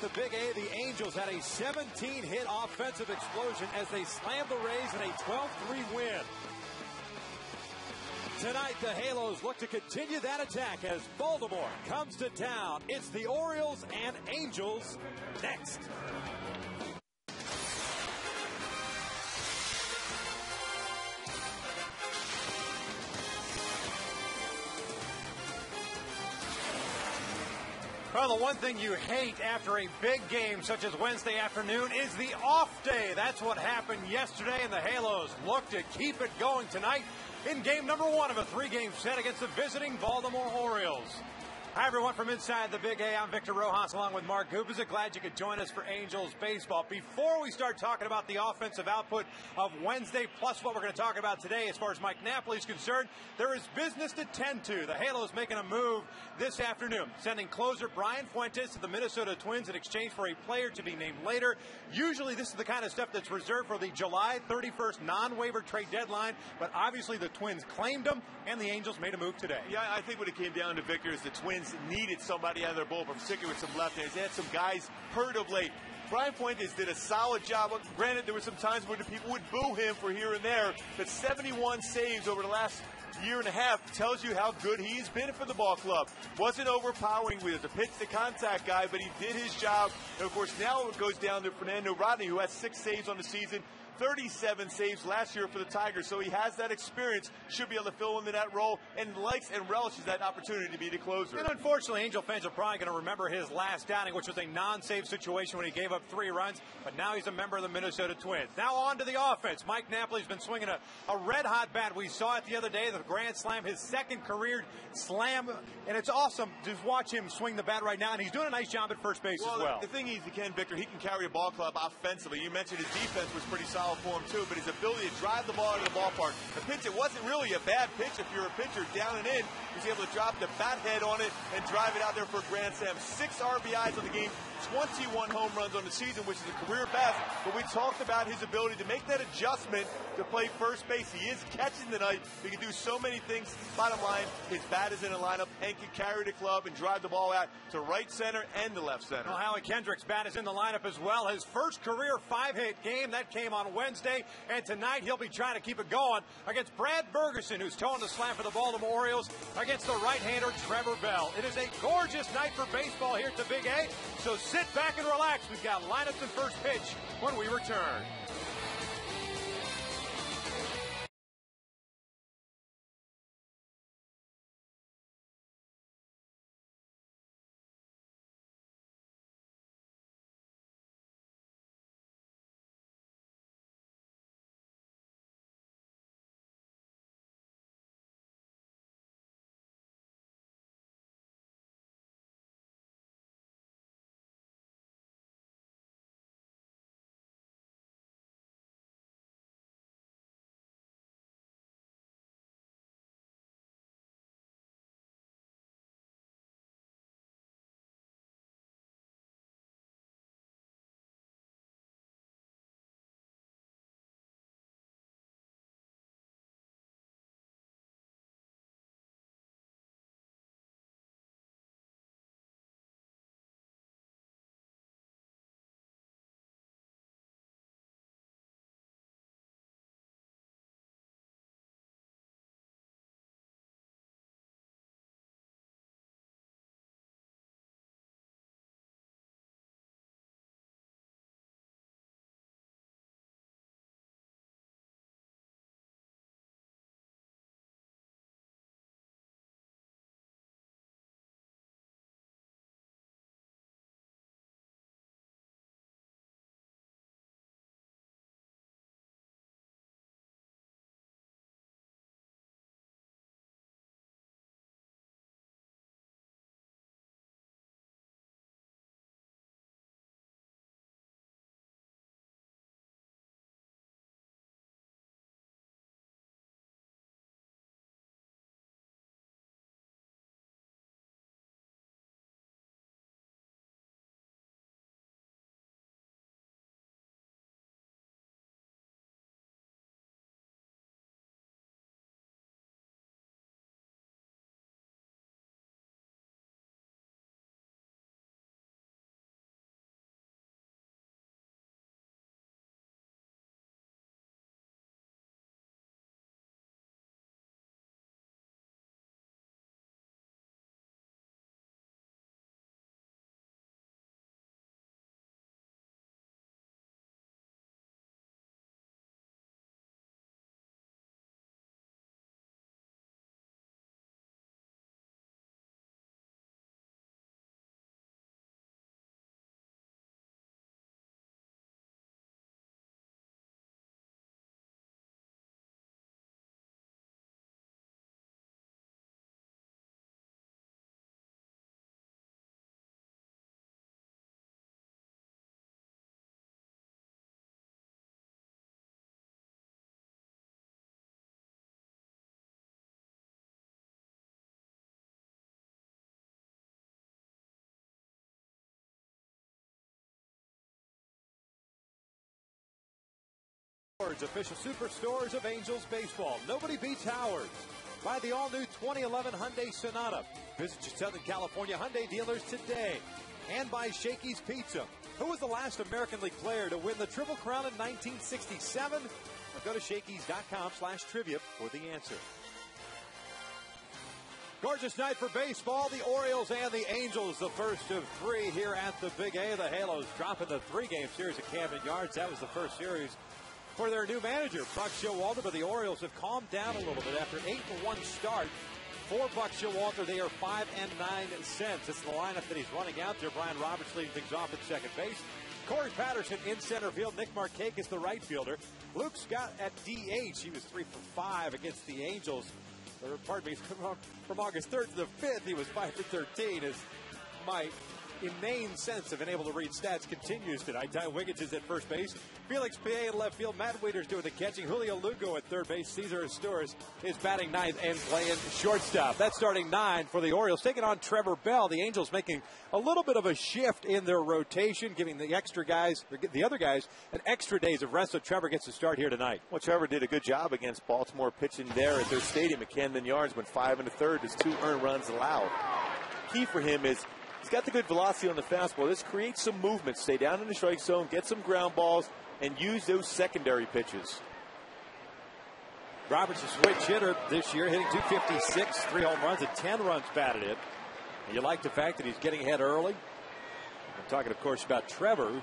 at the Big A, the Angels had a 17-hit offensive explosion as they slammed the Rays in a 12-3 win. Tonight, the Halos look to continue that attack as Baltimore comes to town. It's the Orioles and Angels next. Well, the one thing you hate after a big game such as Wednesday afternoon is the off day. That's what happened yesterday, and the Halos look to keep it going tonight in game number 1 of a 3-game set against the visiting Baltimore Orioles. Hi, everyone, from inside the Big A. I'm Victor Rojas along with Mark Gubicza. Glad you could join us for Angels baseball. Before we start talking about the offensive output of Wednesday, plus what we're going to talk about today as far as Mike Napoli is concerned, there is business to tend to. The Halos making a move this afternoon, sending closer Brian Fuentes to the Minnesota Twins in exchange for a player to be named later. Usually this is the kind of stuff that's reserved for the July 31st non-waiver trade deadline, but obviously the Twins claimed him, and the Angels made a move today. Yeah, I think what it came down to, Victor, is the Twins needed somebody out of their bullpen, particularly with some left-handers. They had some guys hurt of late. Brian Fuentes did a solid job. Granted, there were some times where the people would boo him for here and there, but 71 saves over the last year and a half tells you how good he's been for the ball club. Wasn't overpowering with the pitch-to-contact guy, but he did his job. And, of course, now it goes down to Fernando Rodney, who has 6 saves on the season. 37 saves last year for the Tigers, so he has that experience, should be able to fill into that role, and likes and relishes that opportunity to be the closer. And unfortunately, Angel fans are probably going to remember his last outing, which was a non-save situation when he gave up 3 runs, but now he's a member of the Minnesota Twins. Now on to the offense. Mike Napoli's been swinging a red-hot bat. We saw it the other day, the grand slam, his second career slam, and it's awesome to watch him swing the bat right now, and he's doing a nice job at first base as well. The thing is, Victor, he can carry a ball club offensively. You mentioned his defense was pretty solid for him too, but his ability to drive the ball into the ballpark. The pitch, it wasn't really a bad pitch if you're a pitcher down and in. He was able to drop the bat head on it and drive it out there for a grand slam. 6 RBIs on the game, 21 home runs on the season, which is a career best. But we talked about his ability to make that adjustment to play first base. He is catching tonight. He can do so many things. Bottom line, his bat is in the lineup and can carry the club and drive the ball out to right center and the left center. Well, Howie Kendrick's bat is in the lineup as well. His first career 5-hit game, that came on Wednesday. And tonight he'll be trying to keep it going against Brad Bergeson, who's towing the slam for the Baltimore Orioles, against the right-hander Trevor Bell. It is a gorgeous night for baseball here at the Big A, so sit back and relax. We've got lineups and first pitch when we return. Howards, official superstores of Angels baseball. Nobody beats Howards. Buy the all-new 2011 Hyundai Sonata. Visit your Southern California Hyundai dealers today. And buy Shakey's Pizza. Who was the last American League player to win the Triple Crown in 1967? Or go to Shakey's.com/trivia for the answer. Gorgeous night for baseball. The Orioles and the Angels, the first of three here at the Big A. The Halos dropping the three-game series at Camden Yards. That was the first series for their new manager, Buck Showalter. But the Orioles have calmed down a little bit after an 8-1 start. For Buck Showalter, they are 5 and 9 cents. It's the lineup that he's running out there. Brian Roberts leading things off at second base. Corey Patterson in center field. Nick Markakis, the right fielder. Luke Scott at DH. He was 3 for 5 against the Angels. Or, pardon me, from August 3rd to the 5th, he was 5 for 13. As my inane sense of being able to read stats continues tonight. Ty Wiggins is at first base. Felix Pie in left field. Matt Wieters doing the catching. Julio Lugo at third base. Cesar Astores is batting ninth and playing shortstop. That's starting 9 for the Orioles. Taking on Trevor Bell. The Angels making a little bit of a shift in their rotation, giving the extra guys, or the other guys, an extra days of rest so Trevor gets to start here tonight. Well, Trevor did a good job against Baltimore pitching there at their stadium at Camden Yards. Went 5 1/3. His 2 earned runs allowed. Key for him is he's got the good velocity on the fastball. This creates some movement. Stay down in the strike zone, get some ground balls, and use those secondary pitches. Roberts, a switch hitter this year, hitting .256, 3 home runs and 10 runs batted in. And you like the fact that he's getting ahead early. I'm talking, of course, about Trevor.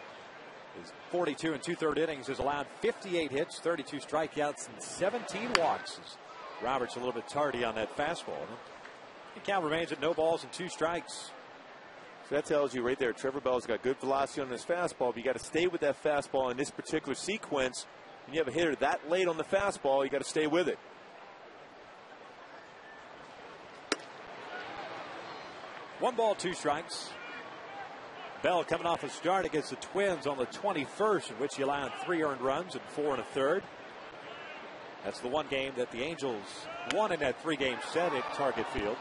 His 42 and 2/3 innings has allowed 58 hits, 32 strikeouts, and 17 walks. Roberts a little bit tardy on that fastball. The count remains at no balls and 2 strikes. So that tells you right there, Trevor Bell's got good velocity on his fastball, but you got to stay with that fastball in this particular sequence. When you have a hitter that late on the fastball, you got to stay with it. One ball, 2 strikes. Bell coming off a start against the Twins on the 21st, in which he allowed 3 earned runs and 4 1/3. That's the one game that the Angels won in that 3-game set at Target Field.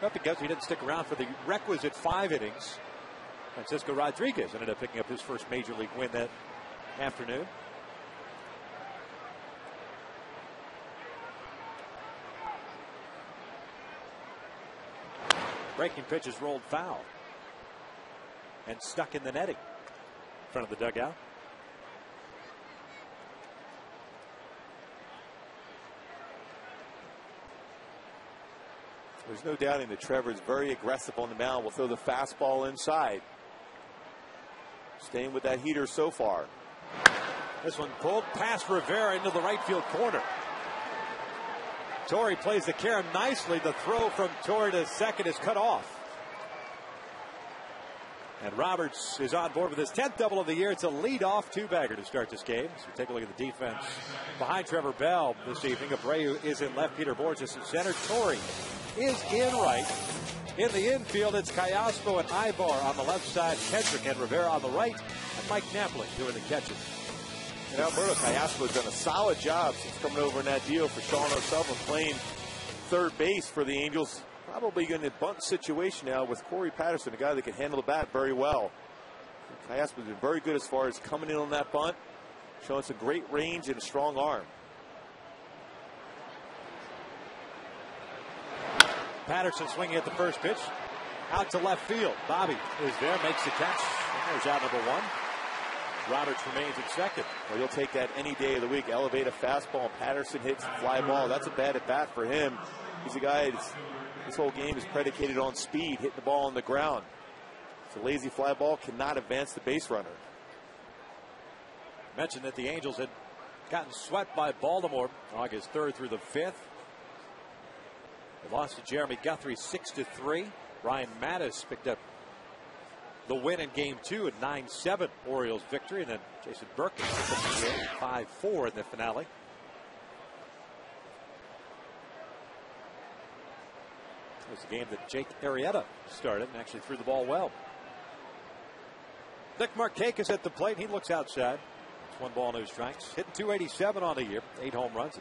Not because he didn't stick around for the requisite 5 innings. Francisco Rodriguez ended up picking up his first major league win that afternoon. Breaking pitch is rolled foul and stuck in the netting in front of the dugout. There's no doubting that Trevor's very aggressive on the mound. Will throw the fastball inside. Staying with that heater so far. This one pulled past Rivera into the right field corner. Torrey plays the carom nicely. The throw from Torrey to second is cut off. And Roberts is on board with his 10th double of the year. It's a leadoff 2-bagger to start this game. So take a look at the defense behind Trevor Bell this evening. Abreu is in left. Peter Borges in center. Torrey is in right. In the infield, it's Callaspo and Ibar on the left side. Kendrick and Rivera on the right. And Mike Napoli doing the catches. And Alberto Callaspo has done a solid job since coming over in that deal for Sean O'Sullivan, playing third base for the Angels. Probably going to bunt situation now with Corey Patterson, a guy that can handle the bat very well. Callaspo has been very good as far as coming in on that bunt, showing some great range and a strong arm. Patterson swinging at the first pitch. Out to left field. Bobby is there, makes the catch. And there's out number 1. Roberts remains at second. Well, you'll take that any day of the week. Elevate a fastball. Patterson hits the fly ball. That's a bad at bat for him. He's a guy that's, this whole game is predicated on speed, hitting the ball on the ground. So lazy fly ball cannot advance the base runner. Mentioned that the Angels had gotten swept by Baltimore August 3rd through the 5th. They lost to Jeremy Guthrie 6-3. Ryan Mattis picked up the win in game 2 at 9-7 Orioles victory. And then Jason Burke picked up the game 5-4 in the finale. It was a game that Jake Arrieta started and actually threw the ball well. Nick Markakis at the plate. He looks outside. It's 1 ball, no strikes. Hitting .287 on the year. 8 home runs.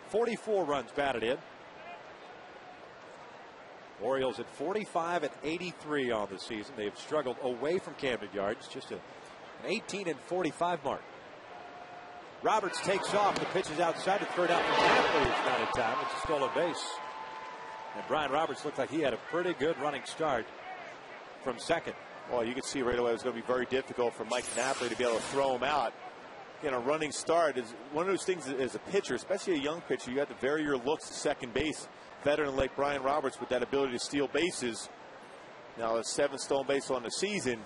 44 runs batted in. Orioles at 45 and 83 on the season. They've struggled away from Camden Yards. Just an 18 and 45 mark. Roberts takes off. The pitch is outside. The third out for Tampa. It's not in time. It's a stolen base. And Brian Roberts looked like he had a pretty good running start from second. Well, you could see right away it was going to be very difficult for Mike Napoli to be able to throw him out. Again, a running start is one of those things as a pitcher, especially a young pitcher, you have to vary your looks to second base. Veteran like Brian Roberts with that ability to steal bases. Now, a 7 stolen base on the season,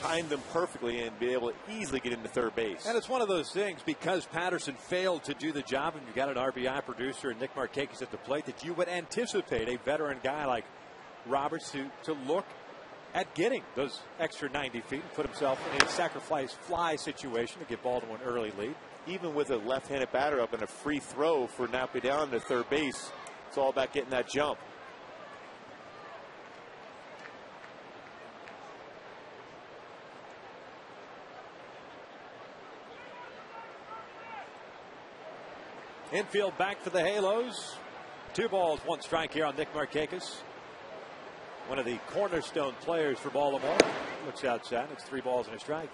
timed them perfectly and be able to easily get into third base. And it's one of those things, because Patterson failed to do the job and you got an RBI producer and Nick Markakis at the plate, that you would anticipate a veteran guy like Roberts to look at getting those extra 90 feet and put himself in a sacrifice fly situation to give Baltimore an early lead. Even with a left-handed batter up and a free throw for Napoli down to third base, it's all about getting that jump. Infield back for the Halos. 2 balls, 1 strike here on Nick Markakis. One of the cornerstone players for Baltimore. Looks outside. It's 3 balls and a strike.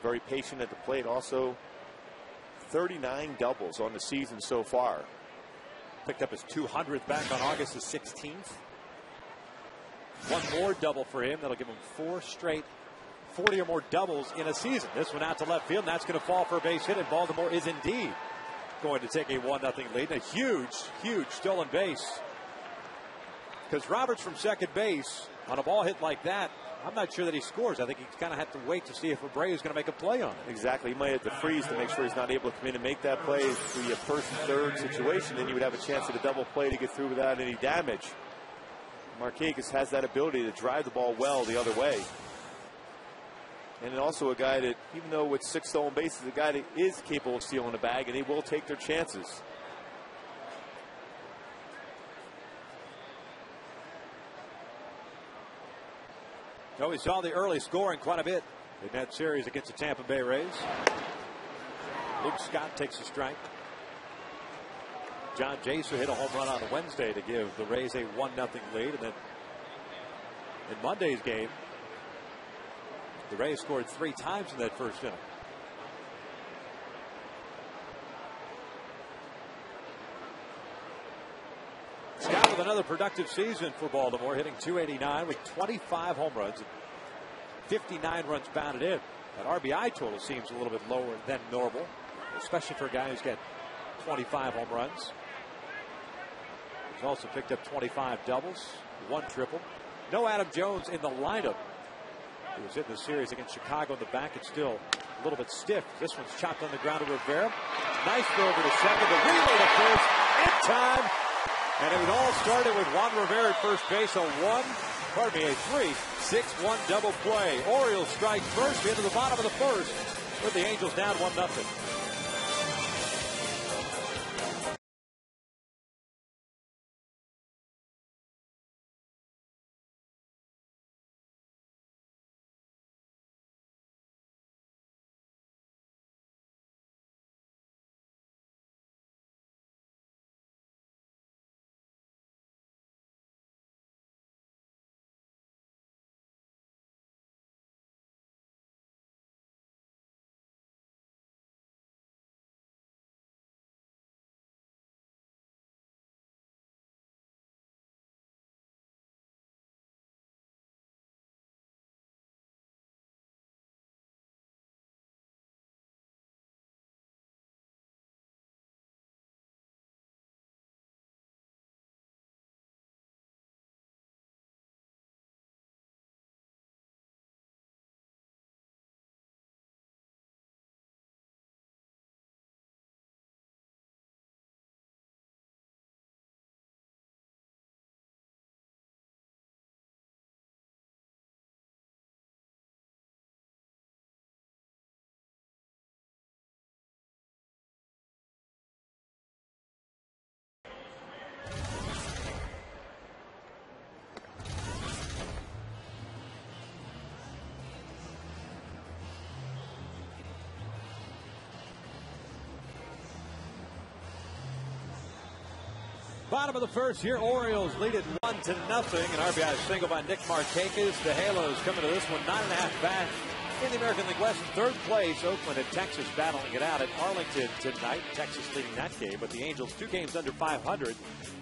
Very patient at the plate. Also, 39 doubles on the season so far. Picked up his 200th back on August the 16th. 1 more double for him. That'll give him 4 straight 40 or more doubles in a season. This one out to left field, and that's going to fall for a base hit, and Baltimore is indeed going to take a 1-0 lead. And a huge stolen base. Because Roberts from second base, on a ball hit like that, I'm not sure that he scores. I think he's going to have to wait to see if Abreu is going to make a play on it. Exactly. He might have to freeze to make sure he's not able to come in and make that play. If it would be a first and third situation, then you would have a chance at a double play to get through without any damage. Markakis has that ability to drive the ball well the other way. And also a guy that, even though with 6 stolen bases, a guy that is capable of stealing the bag, and they will take their chances. So we saw the early scoring quite a bit in that series against the Tampa Bay Rays. Luke Scott takes a strike. John Jaser hit a home run on Wednesday to give the Rays a 1-0 lead. And then in Monday's game, the Rays scored 3 times in that first inning. Scott with another productive season for Baltimore, hitting .289 with 25 home runs and 59 runs bounded in. That RBI total seems a little bit lower than normal, especially for a guy who's got 25 home runs. He's also picked up 25 doubles, 1 triple. No Adam Jones in the lineup. He was in the series against Chicago in the back. It's still a little bit stiff. This one's chopped on the ground to Rivera. Nice throw over to second. The relay to first in time. And it all started with Juan Rivera at first base. A 3-6-1 double play. Orioles strike first into the bottom of the first with the Angels down 1-0. Bottom of the first here, Orioles lead it 1-0. An RBI single by Nick Markakis. The Halos coming to this one 9.5 back. In the American League West, in third place, Oakland and Texas battling it out at Arlington tonight. Texas leading that game, but the Angels 2 games under 500.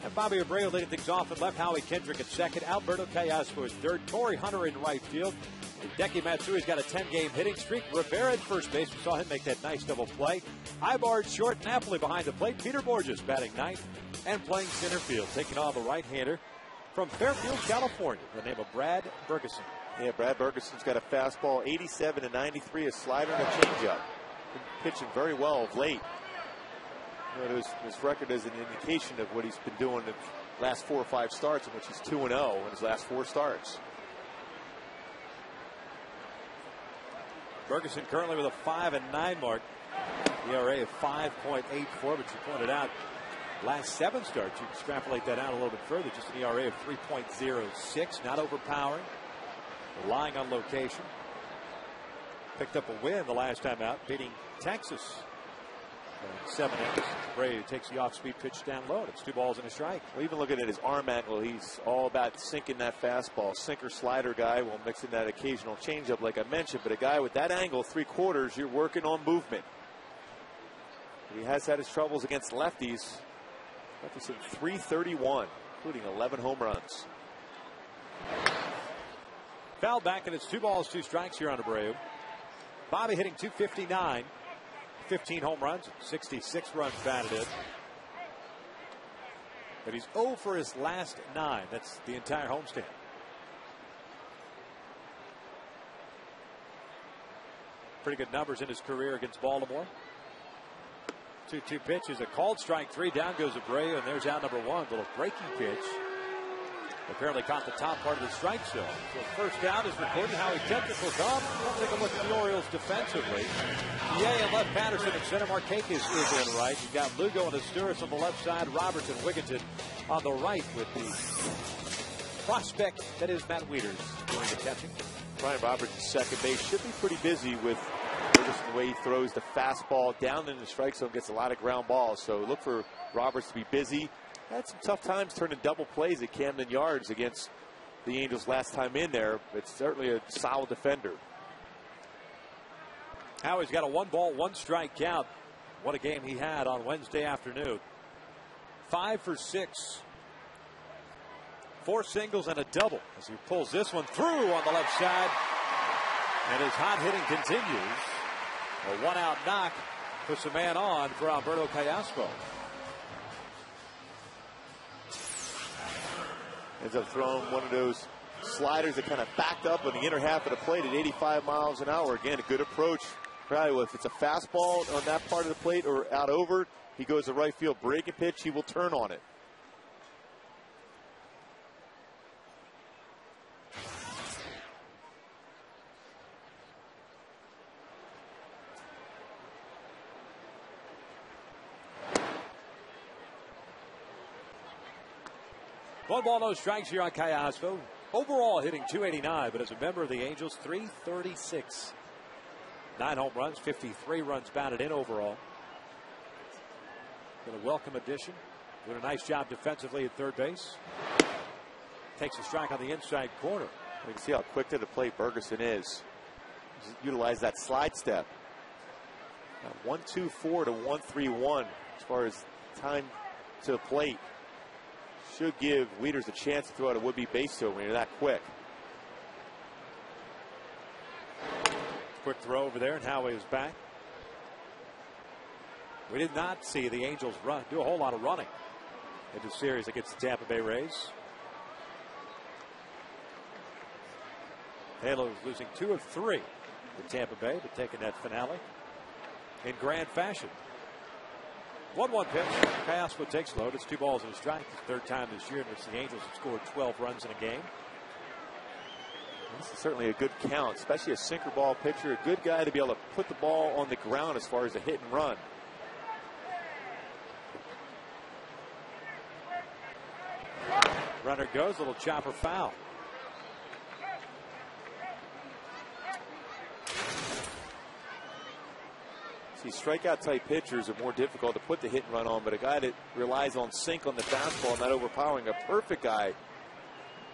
And Bobby Abreu leading things off in left. Howie Kendrick at second. Alberto Callasco is third. Torrey Hunter in right field. Hideki Matsui's got a 10-game hitting streak. Rivera at first base. We saw him make that nice double play. Ibar's short. Napoli behind the plate. Peter Borges batting ninth and playing center field. Taking on the right-hander from Fairfield, California, the name of Brad Bergeson. Yeah, Brad Bergeson's got a fastball, 87 to 93, a slider and a changeup. Been pitching very well of late. You know, his record is an indication of what he's been doing in the last 4 or 5 starts, in which he's 2-0 in his last 4 starts. Bergeson currently with a 5-9 mark. ERA of 5.84, but you pointed out last 7 starts. You extrapolate that out a little bit further. Just an ERA of 3.06, not overpowering. Relying on location. Picked up a win the last time out, beating Texas. 7 innings. Brady takes the off-speed pitch down low. It's 2 balls and a strike. Well, even looking at his arm angle, he's all about sinking that fastball. Sinker slider guy will mix in that occasional changeup like I mentioned, but a guy with that angle, 3/4, you're working on movement. He has had his troubles against lefties. Lefties in .331, including 11 home runs. Foul back, and it's 2 balls, 2 strikes here on Abreu. Bobby hitting .259, 15 home runs, 66 runs batted in. But he's 0 for his last 9. That's the entire homestand. Pretty good numbers in his career against Baltimore. 2-2 pitch is a called strike 3. Down goes Abreu, and there's out number 1. Little breaking pitch. Apparently caught the top part of the strike zone. So first out is recorded. Howie Kendrick will come. We'll take a look at the Orioles defensively. Yay and left Patterson at center. Markakis is in right. You've got Lugo and Asturis on the left side. Robertson, Wigginton on the right with the prospect that is Matt Wieters doing the catching. Brian Robertson, second base, should be pretty busy with the way he throws the fastball down in the strike zone. Gets a lot of ground balls. So look for Roberts to be busy. Had some tough times turning double plays at Camden Yards against the Angels last time in there. It's certainly a solid defender. Howie's got a 1-ball, 1-strike count. What a game he had on Wednesday afternoon. 5 for 6. 4 singles and a double as he pulls this one through on the left side. And his hot hitting continues. A 1-out knock puts a man on for Alberto Callasco. Ends up throwing one of those sliders that kind of backed up on the inner half of the plate at 85 miles an hour. Again, a good approach. Probably if it's a fastball on that part of the plate or out over, he goes to right field, breaking pitch, he will turn on it. One ball, no strikes here on Callasco. Overall hitting .289, but as a member of the Angels, .336. 9 home runs, 53 runs batted in overall. Been a welcome addition. Doing a nice job defensively at third base. Takes a strike on the inside corner. You can see how quick to the plate Bergeson is. Utilize that slide step. 1-2-4 to 1-3-1 as far as time to the plate. Should give Wieters a chance to throw out a would-be base hit when you're that quick. Quick throw over there, and Howie is back. We did not see the Angels do a whole lot of running in the series against the Tampa Bay Rays. Halos losing 2 of 3 to Tampa Bay, but taking that finale in grand fashion. 1-1 pitch. Callasco takes load. It's 2 balls and a strike. His 3rd time this year in which the Angels have scored 12 runs in a game. This is certainly a good count, especially a sinker ball pitcher. A good guy to be able to put the ball on the ground as far as a hit and run. Runner goes. Little chopper foul. See, strikeout type pitchers are more difficult to put the hit and run on, but a guy that relies on sink on the fastball, not overpowering, a perfect guy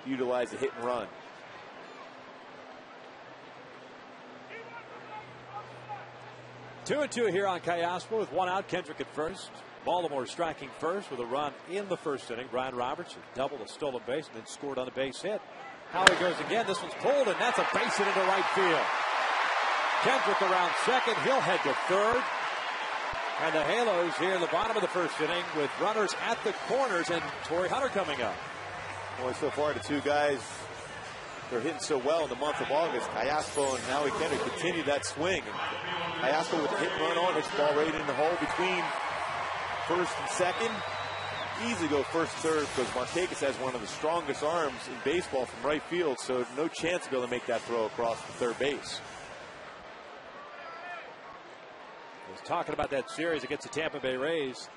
to utilize the hit and run. 2-2 here on Kayaspo with one out. Kendrick at first. Baltimore striking first with a run in the first inning. Brian Roberts doubled a stolen base and then scored on a base hit. Howie goes again. This one's pulled, and that's a base hit into right field. Kendrick around second. He'll head to third. And the Halos here in the bottom of the first inning with runners at the corners and Torrey Hunter coming up. Boy, so far the two guys, they're hitting so well in the month of August. Kayaspo and Howie Kendrick continue that swing. And Kayaspo with a hit and run on, hits the ball right in the hole between first and second. Easy go first and third because Markakis has one of the strongest arms in baseball from right field, so no chance to be able to make that throw across the third base. I was talking about that series against the Tampa Bay Rays.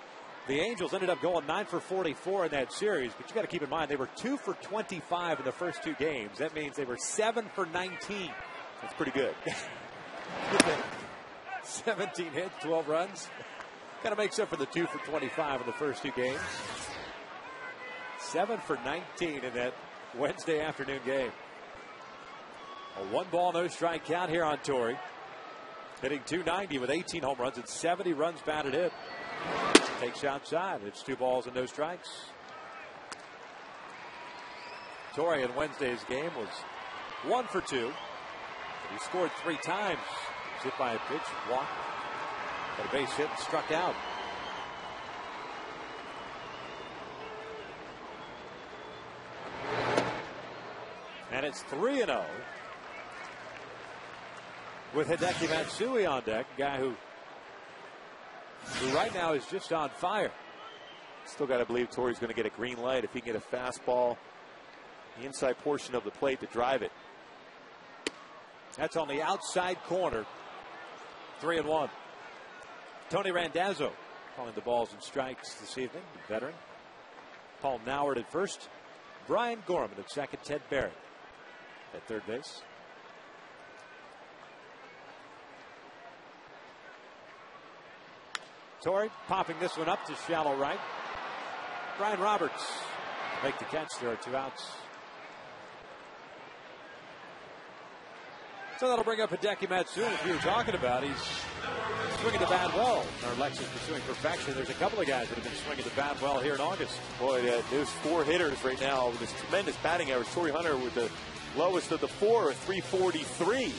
The Angels ended up going 9 for 44 in that series, but you got to keep in mind they were 2 for 25 in the first two games. That means they were 7 for 19. That's pretty good. 17 hits, 12 runs. Got to make up for the 2 for 25 in the first two games. 7 for 19 in that Wednesday afternoon game. A 1-ball, no strike count here on Torrey. Hitting .290 with 18 home runs and 70 runs batted in. Takes outside. It's 2 balls and no strikes. Torrey in Wednesday's game was 1 for 2. He scored 3 times. He was hit by a pitch, walked, got a base hit and struck out. And it's 3-0 with Hideki Matsui on deck, a guy who right now is just on fire. Still got to believe Torrey's going to get a green light if he can get a fastball the inside portion of the plate to drive it. That's on the outside corner. 3-1. Tony Randazzo calling the balls and strikes this evening. The veteran. Paul Noward at first. Brian Gorman at second. Ted Barrett at third base. Torrey popping this one up to shallow right. Brian Roberts make the catch. There are 2 outs. So that'll bring up Hideki Matsui, as we were talking about. He's swinging the bat well. Our Lex is pursuing perfection. There's a couple of guys that have been swinging the bat well here in August. Boy, there's 4 hitters right now with this tremendous batting average. Torrey Hunter with the lowest of the 4 at .343.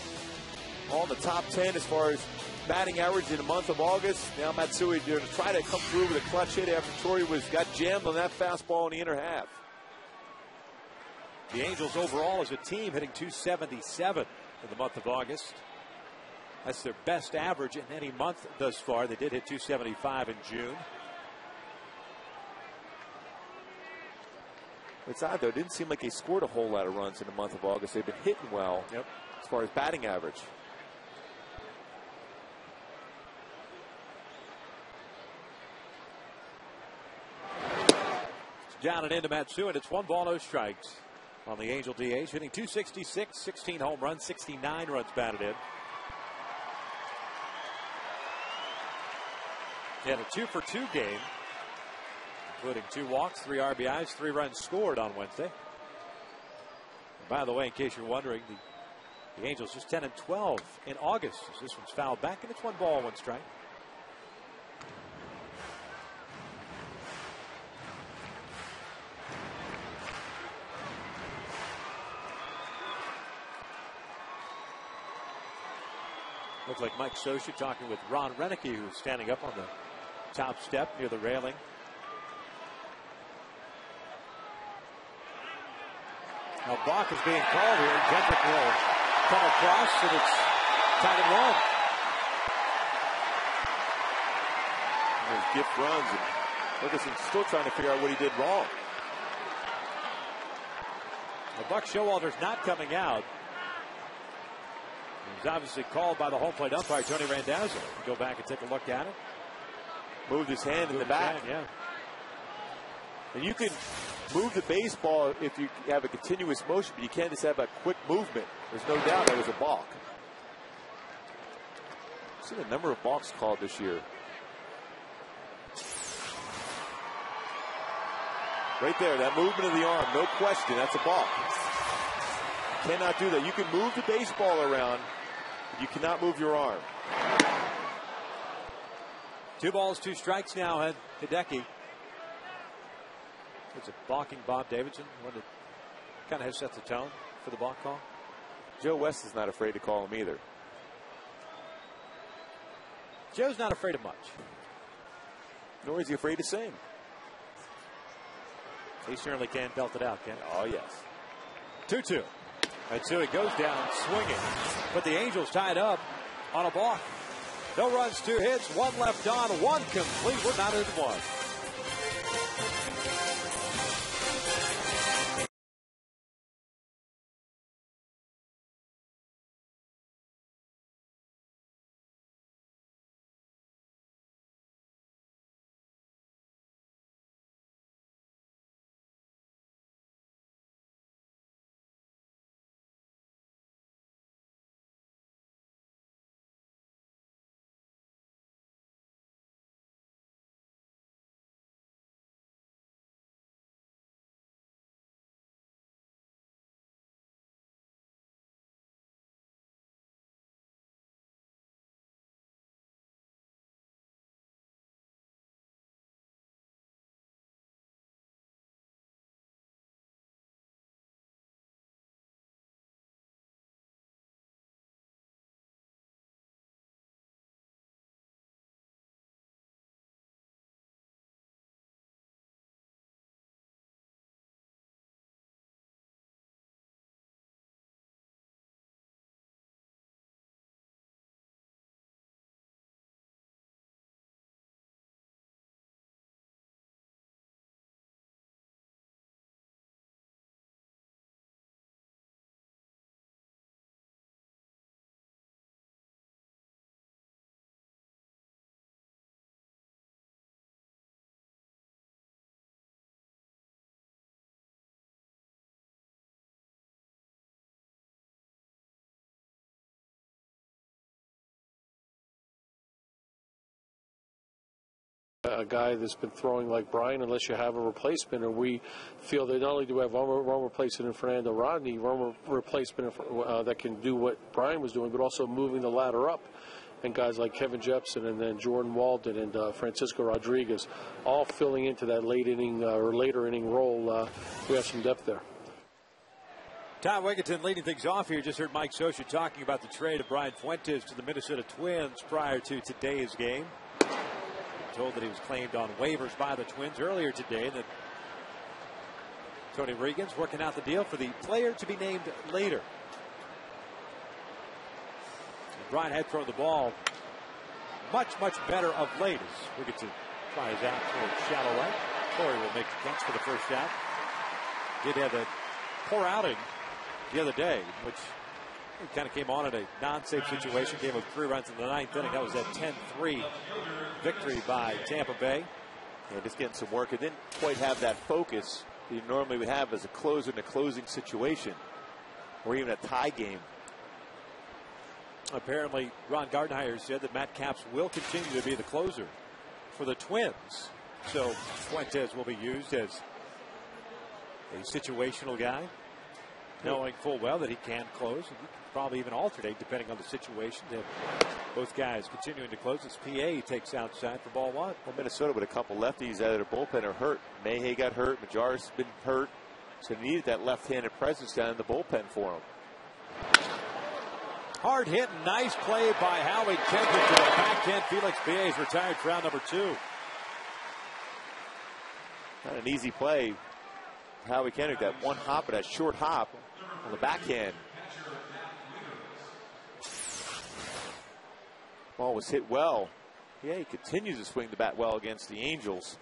All in the top 10 as far as batting average in the month of August. Now Matsui going to try to come through with a clutch hit after Torrey got jammed on that fastball in the inner half. The Angels overall as a team hitting .277 in the month of August. That's their best average in any month thus far. They did hit .275 in June. It's odd, though. It didn't seem like they scored a whole lot of runs in the month of August. They've been hitting well as far as batting average. Down and into Matsui, and it's 1 ball, no strikes on the Angel DH, hitting .266, 16 home runs, 69 runs batted in. He had a 2 for 2 game, including 2 walks, 3 RBIs, 3 runs scored on Wednesday. And by the way, in case you're wondering, the Angels just 10-12 in August. This one's fouled back, and it's 1 ball, 1 strike. Looks like Mike Scioscia talking with Ron Renicky, who's standing up on the top step near the railing. Now balk is being called here. Kendrick will come across, and it's tied and run. There's gift runs, and Ferguson's still trying to figure out what he did wrong. Well, Buck Showalter's not coming out. He's obviously called by the home plate umpire, Tony Randazzo. Go back and take a look at it. Moved his hand in the back. Yeah. And you can move the baseball if you have a continuous motion, but you can't just have a quick movement. There's no doubt that was a balk. I've seen a number of balks called this year. Right there, that movement of the arm, no question, that's a balk. You cannot do that. You can move the baseball around, but you cannot move your arm. 2 balls, 2 strikes now, and Hideki. It's a balking Bob Davidson. One that kind of has set the tone for the balk call. Joe West is not afraid to call him either. Joe's not afraid of much. Nor is he afraid to sing. He certainly can belt it out, Ken. Oh, yes. 2-2. And so it goes down swinging. But the Angels tied up on a balk. No runs, 2 hits, 1 left on, 1 complete. We're not in 1. A guy that's been throwing like Brian, unless you have a replacement, and we feel that not only do we have one replacement in Fernando Rodney, one replacement that can do what Brian was doing, but also moving the ladder up. And guys like Kevin Jepson and then Jordan Walden and Francisco Rodriguez, all filling into that late inning or later inning role. We have some depth there. Tom Wigginton leading things off here. Just heard Mike Scioscia talking about the trade of Brian Fuentes to the Minnesota Twins prior to today's game. Told that he was claimed on waivers by the Twins earlier today. That Tony Regan's working out the deal for the player to be named later. And Brian had thrown the ball much better of late as Wigginton flies out towards shallow right. Corey will make the catch for the first shot. Did have a poor outing the other day, which he kind of came on in a non-safe situation. Gave up 3 runs in the 9th inning. That was that 10-3 victory by Tampa Bay. Yeah, just getting some work. It didn't quite have that focus that you normally would have as a closer in a closing situation, or even a tie game. Apparently, Ron Gardenhire said that Matt Capps will continue to be the closer for the Twins. So Fuentes will be used as a situational guy, knowing full well that he can close. And he can probably even alternate depending on the situation. Both guys continuing to close. It's PA takes outside for ball 1. Well, Minnesota with a couple lefties out of their bullpen are hurt. Mayhay got hurt. Majar's been hurt. So they needed that left-handed presence down in the bullpen for him. Hard hit, nice play by Howie Kendrick to the backhand. Felix P.A. is retired for round number 2. Not an easy play. Howie Kendrick, that one hop, that short hop on the backhand. Ball was hit well. Yeah, he continues to swing the bat well against the Angels.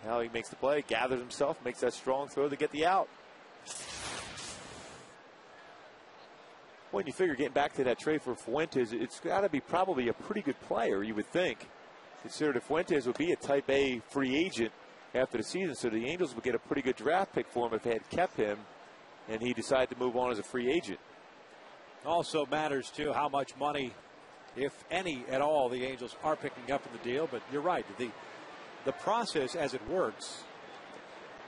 Now he makes the play, gathers himself, makes that strong throw to get the out. When you figure getting back to that trade for Fuentes, it's got to be probably a pretty good player, you would think. Consider that Fuentes would be a type A free agent after the season, so the Angels would get a pretty good draft pick for him if they had kept him, and he decided to move on as a free agent. Also matters, too, how much money, if any at all, the Angels are picking up in the deal. But you're right. The process as it works,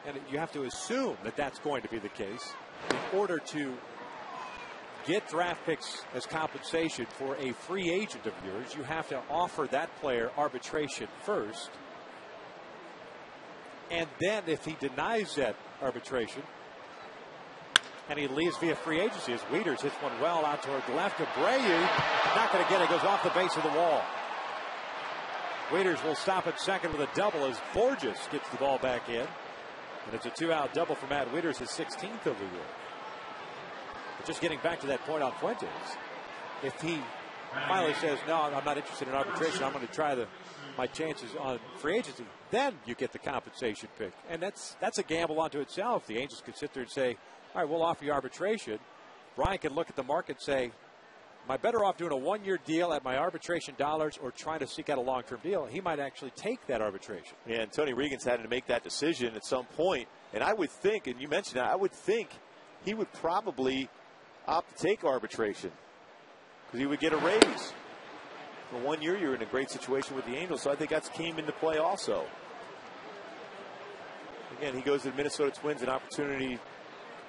and you have to assume that that's going to be the case, in order to get draft picks as compensation for a free agent of yours, you have to offer that player arbitration first. And then if he denies that arbitration and he leaves via free agency, as Wieters hits one well out toward the left. Abreu, not going to get it, goes off the base of the wall. Wieters will stop at second with a double as Borges gets the ball back in. And it's a 2-out double for Matt Wieters, his 16th of the year. But just getting back to that point on Fuentes, if he finally says, no, I'm not interested in arbitration, I'm going to try my chances on free agency, then you get the compensation pick. And that's a gamble unto itself. The Angels could sit there and say, all right, we'll offer you arbitration. Brian can look at the market and say, am I better off doing a one-year deal at my arbitration dollars or trying to seek out a long-term deal? He might actually take that arbitration. Yeah, and Tony Regan's had to make that decision at some point. And I would think, and you mentioned that, I would think he would probably opt to take arbitration because he would get a raise. For 1 year, you're in a great situation with the Angels, so I think that's came into play also. Again, he goes to the Minnesota Twins, an opportunity to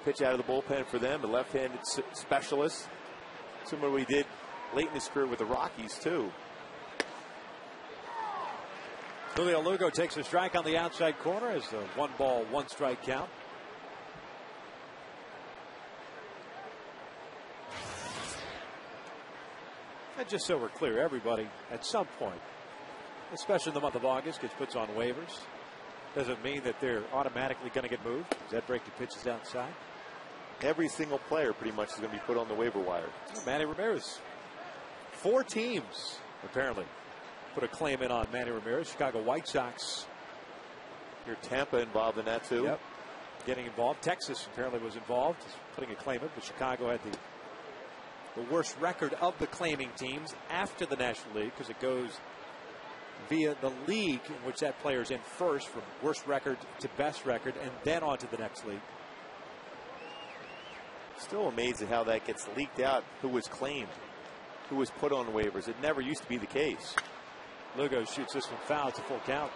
pitch out of the bullpen for them, a left-handed specialist. Similar to what he did late in his career with the Rockies, too. Julio Lugo takes a strike on the outside corner as a 1-ball, 1-strike count. And just so we're clear, everybody at some point, especially in the month of August, gets puts on waivers. Doesn't mean that they're automatically going to get moved. Does that break the pitches outside? Every single player pretty much is going to be put on the waiver wire. Manny Ramirez. 4 teams apparently put a claim in on Manny Ramirez. Chicago White Sox. Here, Tampa involved in that too. Yep. Getting involved. Texas apparently was involved, putting a claim in, but Chicago had the worst record of the claiming teams after the National League because it goes via the league in which that player is in first from worst record to best record and then on to the next league. Still amazed at how that gets leaked out, who was claimed, who was put on waivers. It never used to be the case. Lugo shoots this one foul. It's a full count.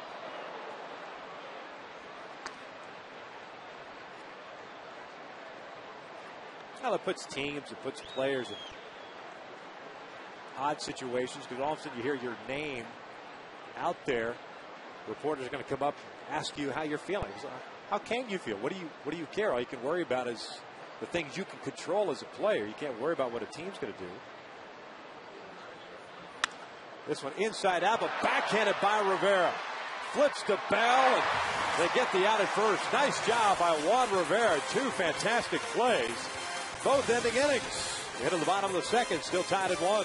Well, it puts teams, it puts players in odd situations because all of a sudden you hear your name out there. Reporters are going to come up and ask you how you're feeling. So how can you feel? What do you care? All you can worry about is the things you can control as a player. You can't worry about what a team's going to do. This one inside out, but backhanded by Rivera. Flips to Bell, and they get the out at first. Nice job by Juan Rivera. 2 fantastic plays, both ending innings. We hit to the bottom of the second, still tied at 1.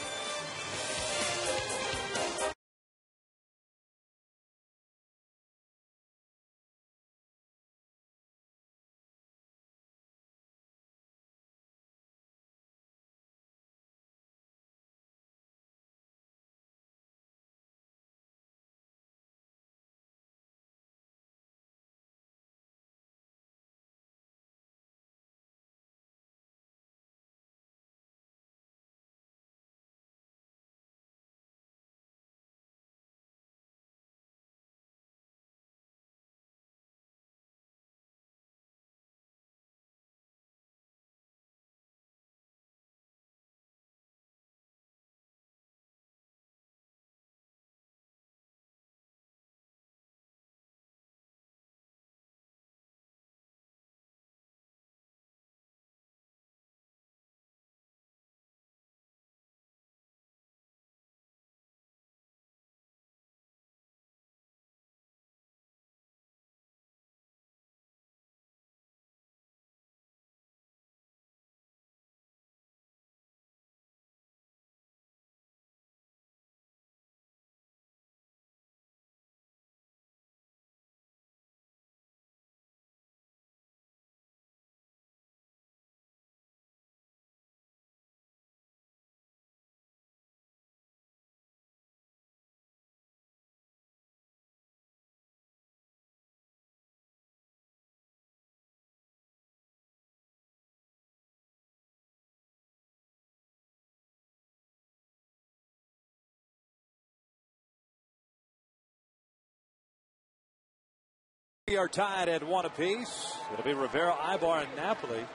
We are tied at 1 apiece. It'll be Rivera, Ibar, and Napoli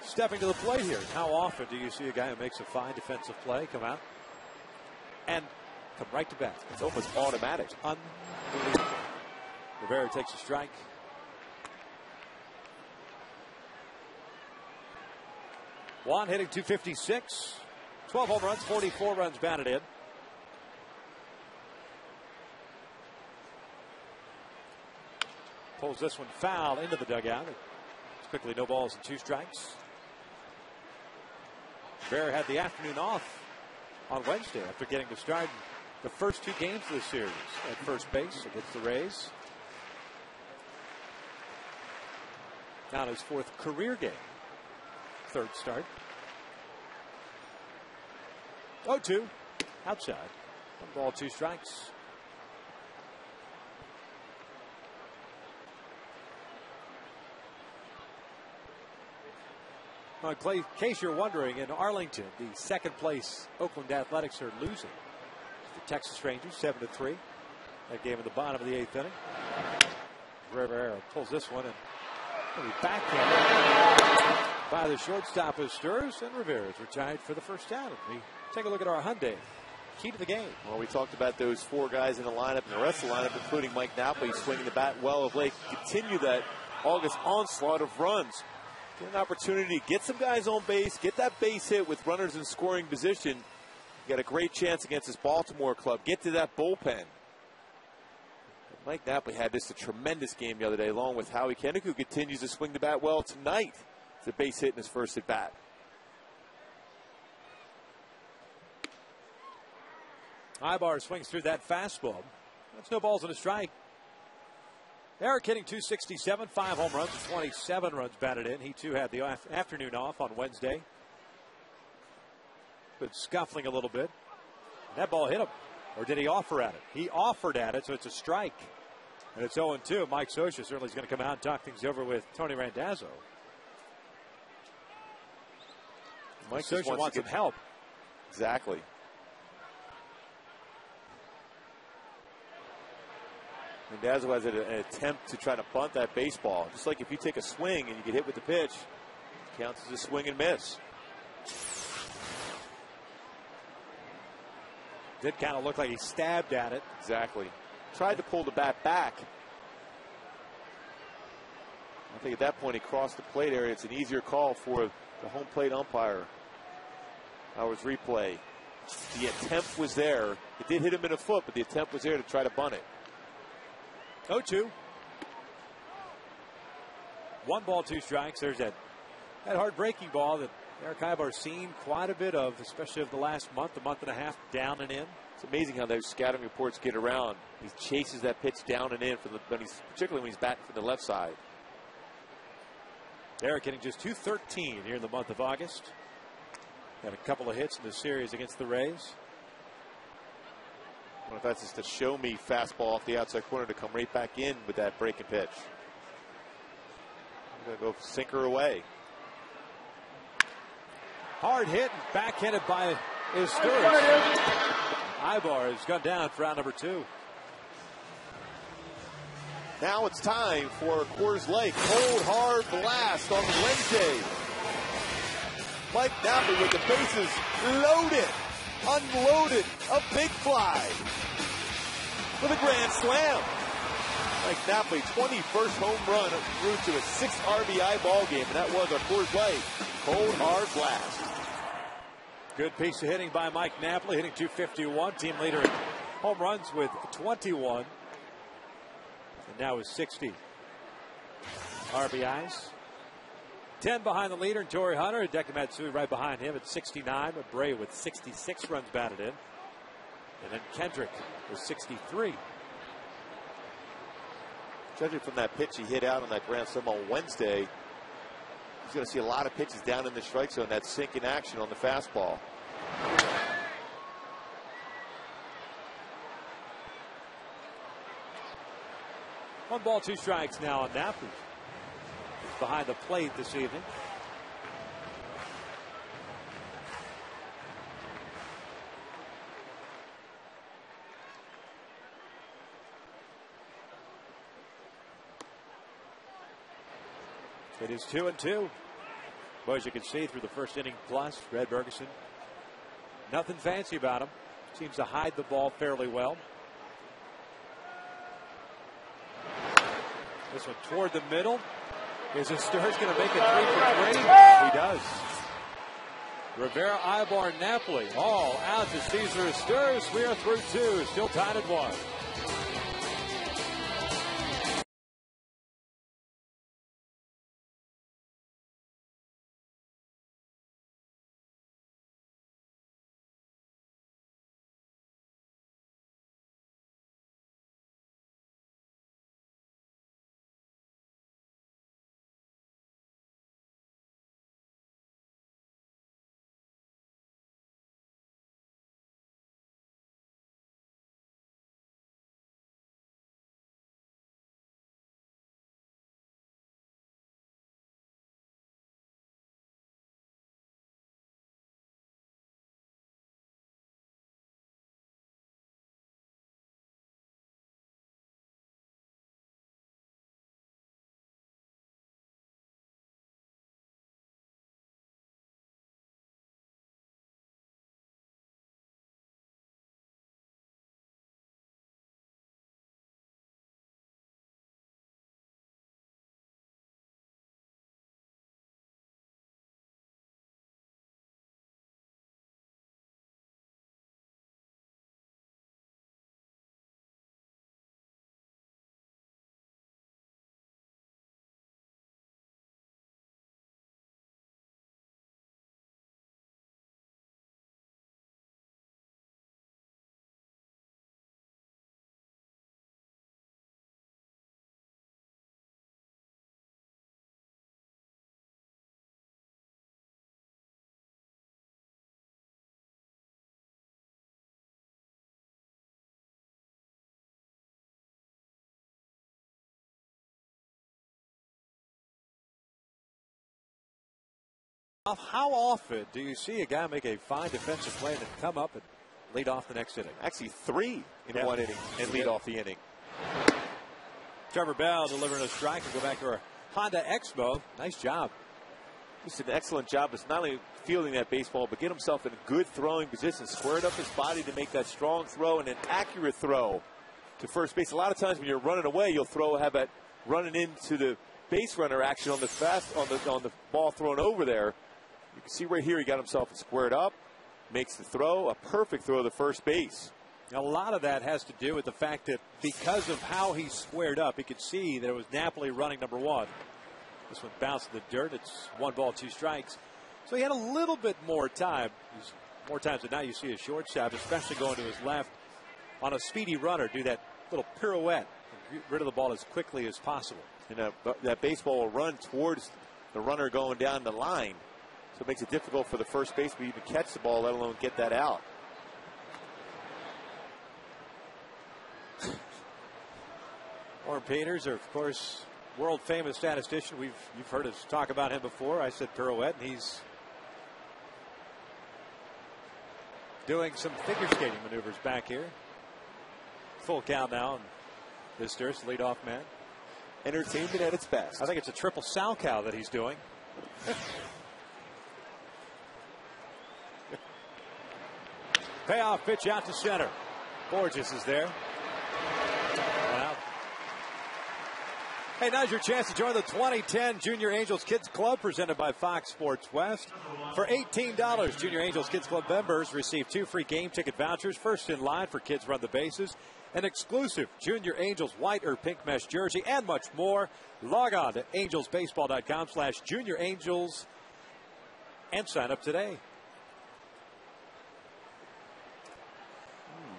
stepping to the plate here. How often do you see a guy who makes a fine defensive play come out and come right to bat? It's almost automatic. Unbelievable. Rivera takes a strike. Juan hitting .256. 12 home runs, 44 runs batted in. Pulls this one foul into the dugout. It's quickly no balls and 2 strikes. Rivera had the afternoon off on Wednesday after getting to start the first 2 games of the series at first base against the Rays. Now his 4th career game. 3rd start. 0-2. Outside. 1 ball, 2 strikes. Well, in case you're wondering, in Arlington, the 2nd place Oakland Athletics are losing. The Texas Rangers 7-3. That game in the bottom of the 8th inning. Rivera pulls this one and backhanded by the shortstop of Sturz, and Rivera is retired for the first out. We take a look at our Hyundai key to the game. Well, we talked about those 4 guys in the lineup, and the rest of the lineup, including Mike Napoli, swinging the bat well of late. Continue that August onslaught of runs. Get an opportunity to get some guys on base, get that base hit with runners in scoring position. You got a great chance against this Baltimore club. Get to that bullpen. Mike Napoli had just a tremendous game the other day, along with Howie Kendrick, who continues to swing the bat well tonight. It's a base hit in his first at bat. Ibar swings through that fastball. That's no balls and a strike. Eric hitting .267, 5 home runs, 27 runs batted in. He too had the afternoon off on Wednesday. But scuffling a little bit. That ball hit him. Or did he offer at it? He offered at it, so it's a strike. And it's 0-2. Mike Scioscia certainly is going to come out and talk things over with Tony Randazzo. Mike Scioscia wants some help. Exactly. Randazzo has an attempt to try to bunt that baseball. Just like if you take a swing and you get hit with the pitch, it counts as a swing and miss. Did kind of look like he stabbed at it. Exactly. Tried to pull the bat back. I think at that point he crossed the plate area. It's an easier call for the home plate umpire. Hour's replay. The attempt was there. It did hit him in the foot, but the attempt was there to try to bunt it. 0-2. 1 ball, 2 strikes. There's that hard breaking ball that Eric Ibar's seen quite a bit of, especially over the last month and a half, down and in. It's amazing how those scouting reports get around. He chases that pitch down and in, particularly when he's batting from the left side. Eric hitting just .213 here in the month of August. Had a couple of hits in the series against the Rays. I wonder if that's just a show me fastball off the outside corner to come right back in with that breaking pitch. I'm going to go sinker away. Hard hit and backhanded by Sturz. Ibar has gone down for out number 2. Now it's time for Coors Light Cold Hard Blast on Wednesday. Mike Napoli with the bases loaded, unloaded, a big fly with a grand slam. Mike Napoli, 21st home run through to a 6th RBI ball game, and that was our Coors Light Cold Hard Blast. Good piece of hitting by Mike Napoli, hitting .251, team leader in home runs with 21. And now with 60 RBIs. 10 behind the leader, and Torrey Hunter. Hideki Matsui right behind him at 69. Bray with 66 runs batted in. And then Kendrick with 63. Judging from that pitch he hit out on that grand slam on Wednesday, he's going to see a lot of pitches down in the strike zone. That sinking action on the fastball. One ball, 2 strikes now on Napoli. He's behind the plate this evening. It is 2-2. Well, as you can see through the first inning plus, Red Bergeson, nothing fancy about him. Seems to hide the ball fairly well. This one toward the middle. Is Sturz going to make it 3 for 3? He does. Rivera, Ibar, Napoli, all out to Cesar Sturz. We are through 2, still tied at 1. How often do you see a guy make a fine defensive play and then come up and lead off the next inning? Actually, 3 in 1 inning and lead off the inning. Trevor Bell delivering a strike and go back to our Honda Expo. Nice job. Just an excellent job of not only fielding that baseball, but get himself in a good throwing position, squared up his body to make that strong throw and an accurate throw to first base. A lot of times when you're running away, you'll have that running into the base runner action on the ball thrown over there. You can see right here he got himself squared up, makes the throw, a perfect throw to first base. A lot of that has to do with the fact that because of how he squared up, he could see that it was Napoli running number 1. This one bounced in the dirt. It's 1 ball, 2 strikes. So he had a little bit more time. More times than not, you see a shortstop, especially going to his left, on a speedy runner, do that little pirouette and get rid of the ball as quickly as possible. And that baseball will run towards the runner going down the line. So it makes it difficult for the first baseman to even catch the ball, let alone get that out. Warren Peters, of course, world famous statistician. You've heard us talk about him before. I said pirouette, and he's doing some figure skating maneuvers back here. Full count now, and this Sturz, leadoff man. Entertainment at its best. I think it's a triple sow cow that he's doing. Payoff pitch out to center. Borges is there. Wow. Hey, now's your chance to join the 2010 Junior Angels Kids Club presented by Fox Sports West. For $18, Junior Angels Kids Club members receive 2 free game ticket vouchers, first in line for Kids Run the Bases, an exclusive Junior Angels white or pink mesh jersey, and much more. Log on to angelsbaseball.com/Junior Angels and sign up today.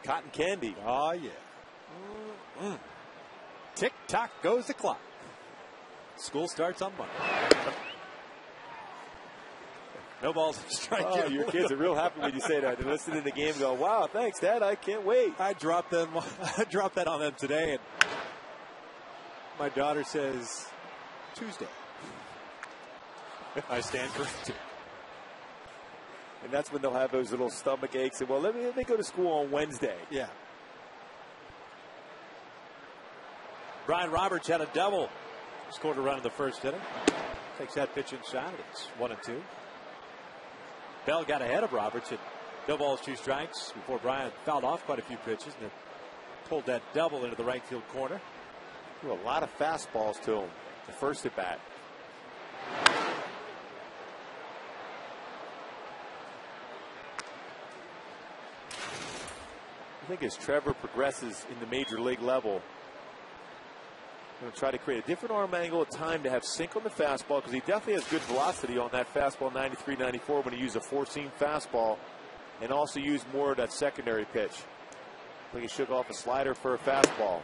Cotton candy. Oh, yeah. Tick-tock goes the clock. School starts on Monday. No balls in strike. Oh, your kids are real happy when you say that. They're listening to the game and go, wow, thanks, Dad. I can't wait. I dropped that on them today, and my daughter says Tuesday. I stand corrected. And that's when they'll have those little stomach aches. And, well, let me go to school on Wednesday. Yeah. Brian Roberts had a double. Scored a run in the first inning. Takes that pitch inside. It's 1-2. Bell got ahead of Roberts at no balls, 2 strikes before Bryant fouled off quite a few pitches and pulled that double into the right field corner. Threw a lot of fastballs to him the first at bat. I think as Trevor progresses in the major league level, going to try to create a different arm angle at time to have sink on the fastball, because he definitely has good velocity on that fastball 93, 94 when he used a 4-seam fastball, and also use more of that secondary pitch. I think he shook off a slider for a fastball.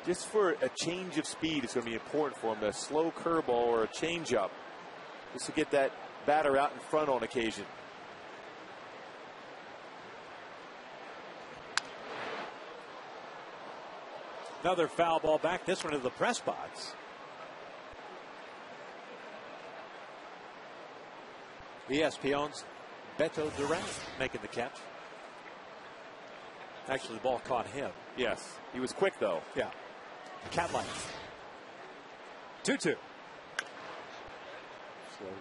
Just for a change of speed, it's going to be important for him. A slow curveball or a changeup, just to get that batter out in front on occasion. Another foul ball back, this one to the press box. ESPN's Beto Duran making the catch. Actually, the ball caught him. Yes, he was quick though. Yeah. Cat line. 2-2. Slow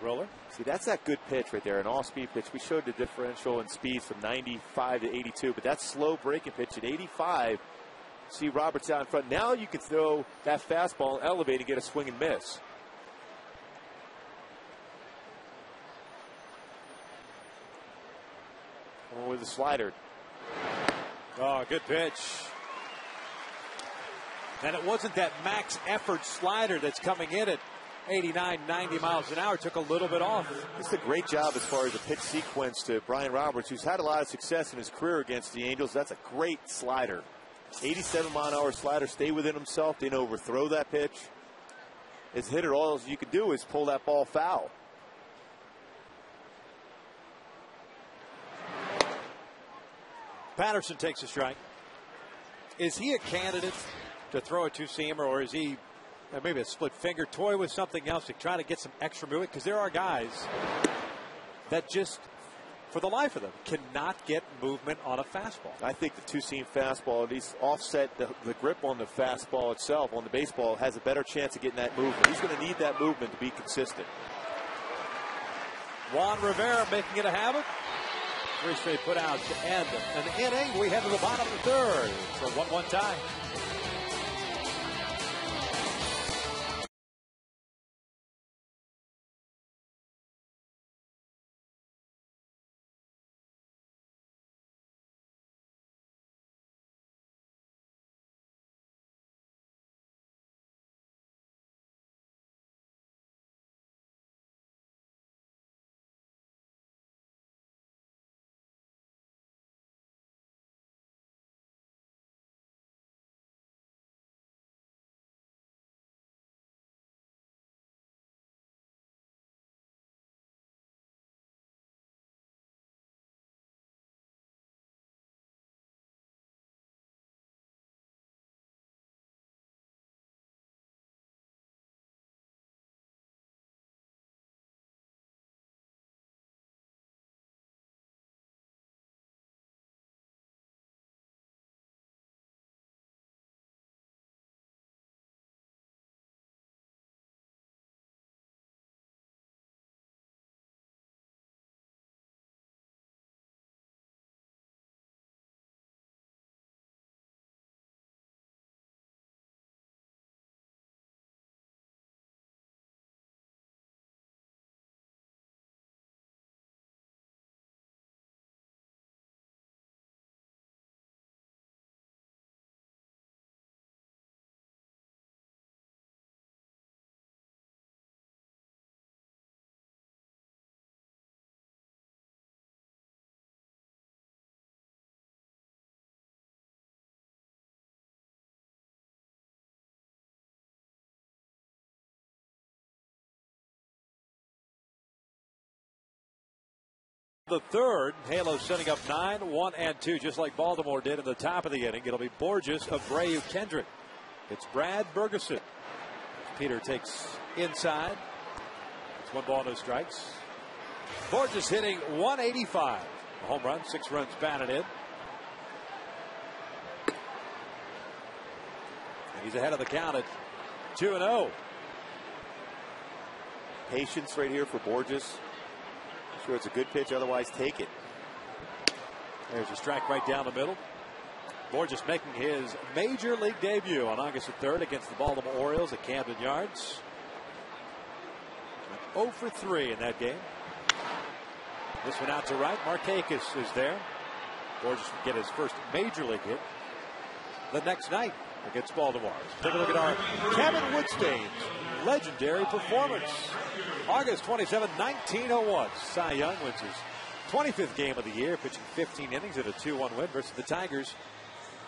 roller. See, that's that good pitch right there, an all-speed pitch. We showed the differential in speed from 95 to 82, but that slow breaking pitch at 85. See Roberts out in front. Now you can throw that fastball and elevate and get a swing and miss. One with the slider. Oh, good pitch. And it wasn't that max effort slider that's coming in at 89, 90 miles an hour. It took a little bit off. It's a great job as far as the pitch sequence to Brian Roberts, who's had a lot of success in his career against the Angels. That's a great slider. 87-mile-an-hour slider, stay within himself, didn't overthrow that pitch. As a hitter, all you can do is pull that ball foul. Patterson takes a strike. Is he a candidate to throw a 2-seamer, or is he maybe a split finger, toy with something else to try to get some extra movement? Because there are guys that just, for the life of them, cannot get movement on a fastball. I think the 2-seam fastball, at least offset the grip on the fastball itself, on the baseball, has a better chance of getting that movement. He's going to need that movement to be consistent. Juan Rivera making it a habit. 3 straight put out to end an inning. We head to the bottom of the 3rd. It's a 1-1 tie. The 3rd, Halos setting up 9, 1, and 2, just like Baltimore did in the top of the inning. It'll be Borges, Abreu, Kendrick. It's Brad Bergeson. Peter takes inside. It's 1 ball, no strikes. Borges hitting 185. A home run, 6 runs batted in. And he's ahead of the count at 2-0. patience right here for Borges. Sure, it's a good pitch. Otherwise, take it. There's a strike right down the middle. Borges making his major league debut on August the 3rd against the Baltimore Orioles at Camden Yards. 0 for 3 in that game. This one out to right. Markakis is there. Borges would get his first major league hit the next night against Baltimore. Let's take a look at our Kevin Woodstain's legendary performance. August 27, 1901. Cy Young wins his 25th game of the year, pitching 15 innings at a 2-1 win versus the Tigers,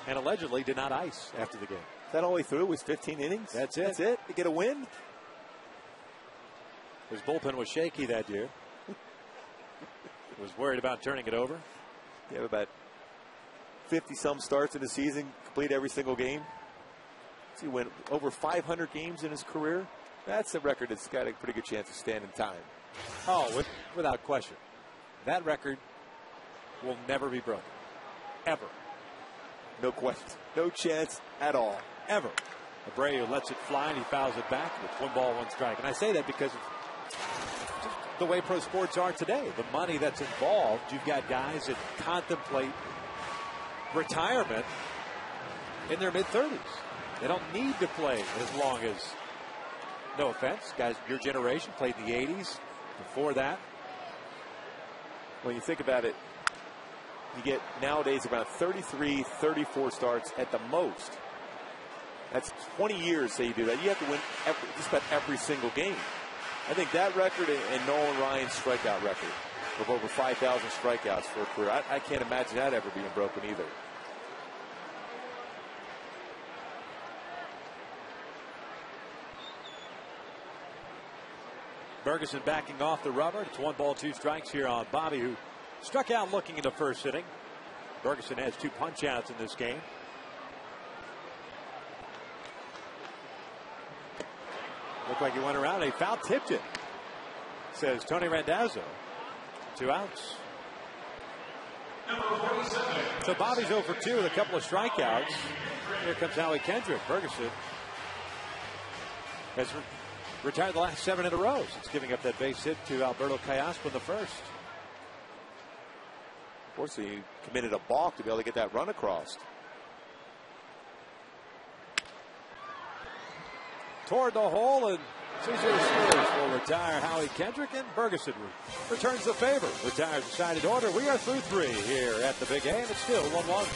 and allegedly did not ice after the game. That all the way through was 15 innings? That's it. That's it? To get a win? His bullpen was shaky that year. Was worried about turning it over. You have about 50-some starts in the season, complete every single game. He went over 500 games in his career. That's a record that's got a pretty good chance of standing time. Oh, without question. That record will never be broken. Ever. No question. No chance at all. Ever. Abreu lets it fly and he fouls it back with 1 ball, 1 strike. And I say that because of the way pro sports are today. The money that's involved. You've got guys that contemplate retirement in their mid-30s. They don't need to play as long as, no offense, guys, your generation played in the 80s. Before that, when you think about it, you get nowadays around 33, 34 starts at the most. That's 20 years, say you do that. You have to win just about every single game. I think that record and Nolan Ryan's strikeout record of over 5,000 strikeouts for a career, I can't imagine that ever being broken either. Ferguson backing off the rubber. It's 1 ball, 2 strikes here on Bobby, who struck out looking in the first inning. Ferguson has 2 punch outs in this game. Looked like he went around. He foul tipped it, says Tony Randazzo. 2 outs. So Bobby's 0 for 2 with a couple of strikeouts. Here comes Howie Kendrick. Ferguson has retired the last 7 in a row since giving up that base hit to Alberto Callaspo in the first. Unfortunately, he committed a balk to be able to get that run across. Toward the hole, and CJ Spurs will retire Howie Kendrick, and Ferguson returns the favor. Retires decided order. We are through 3 here at the big game. It's still 1-1.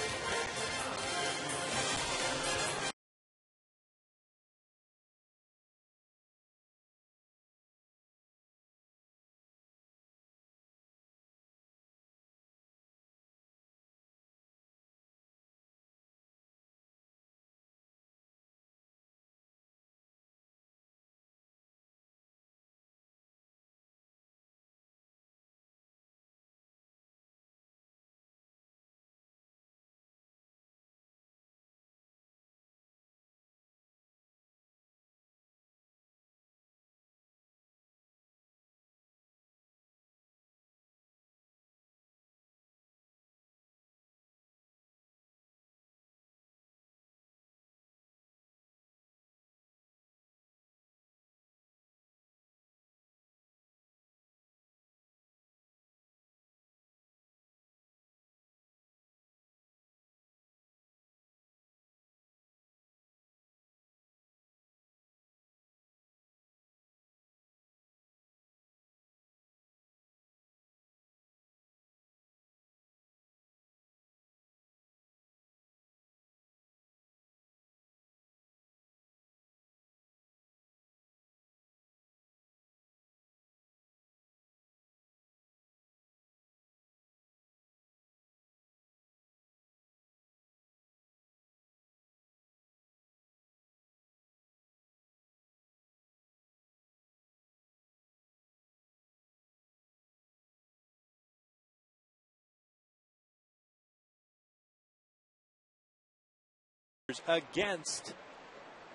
Against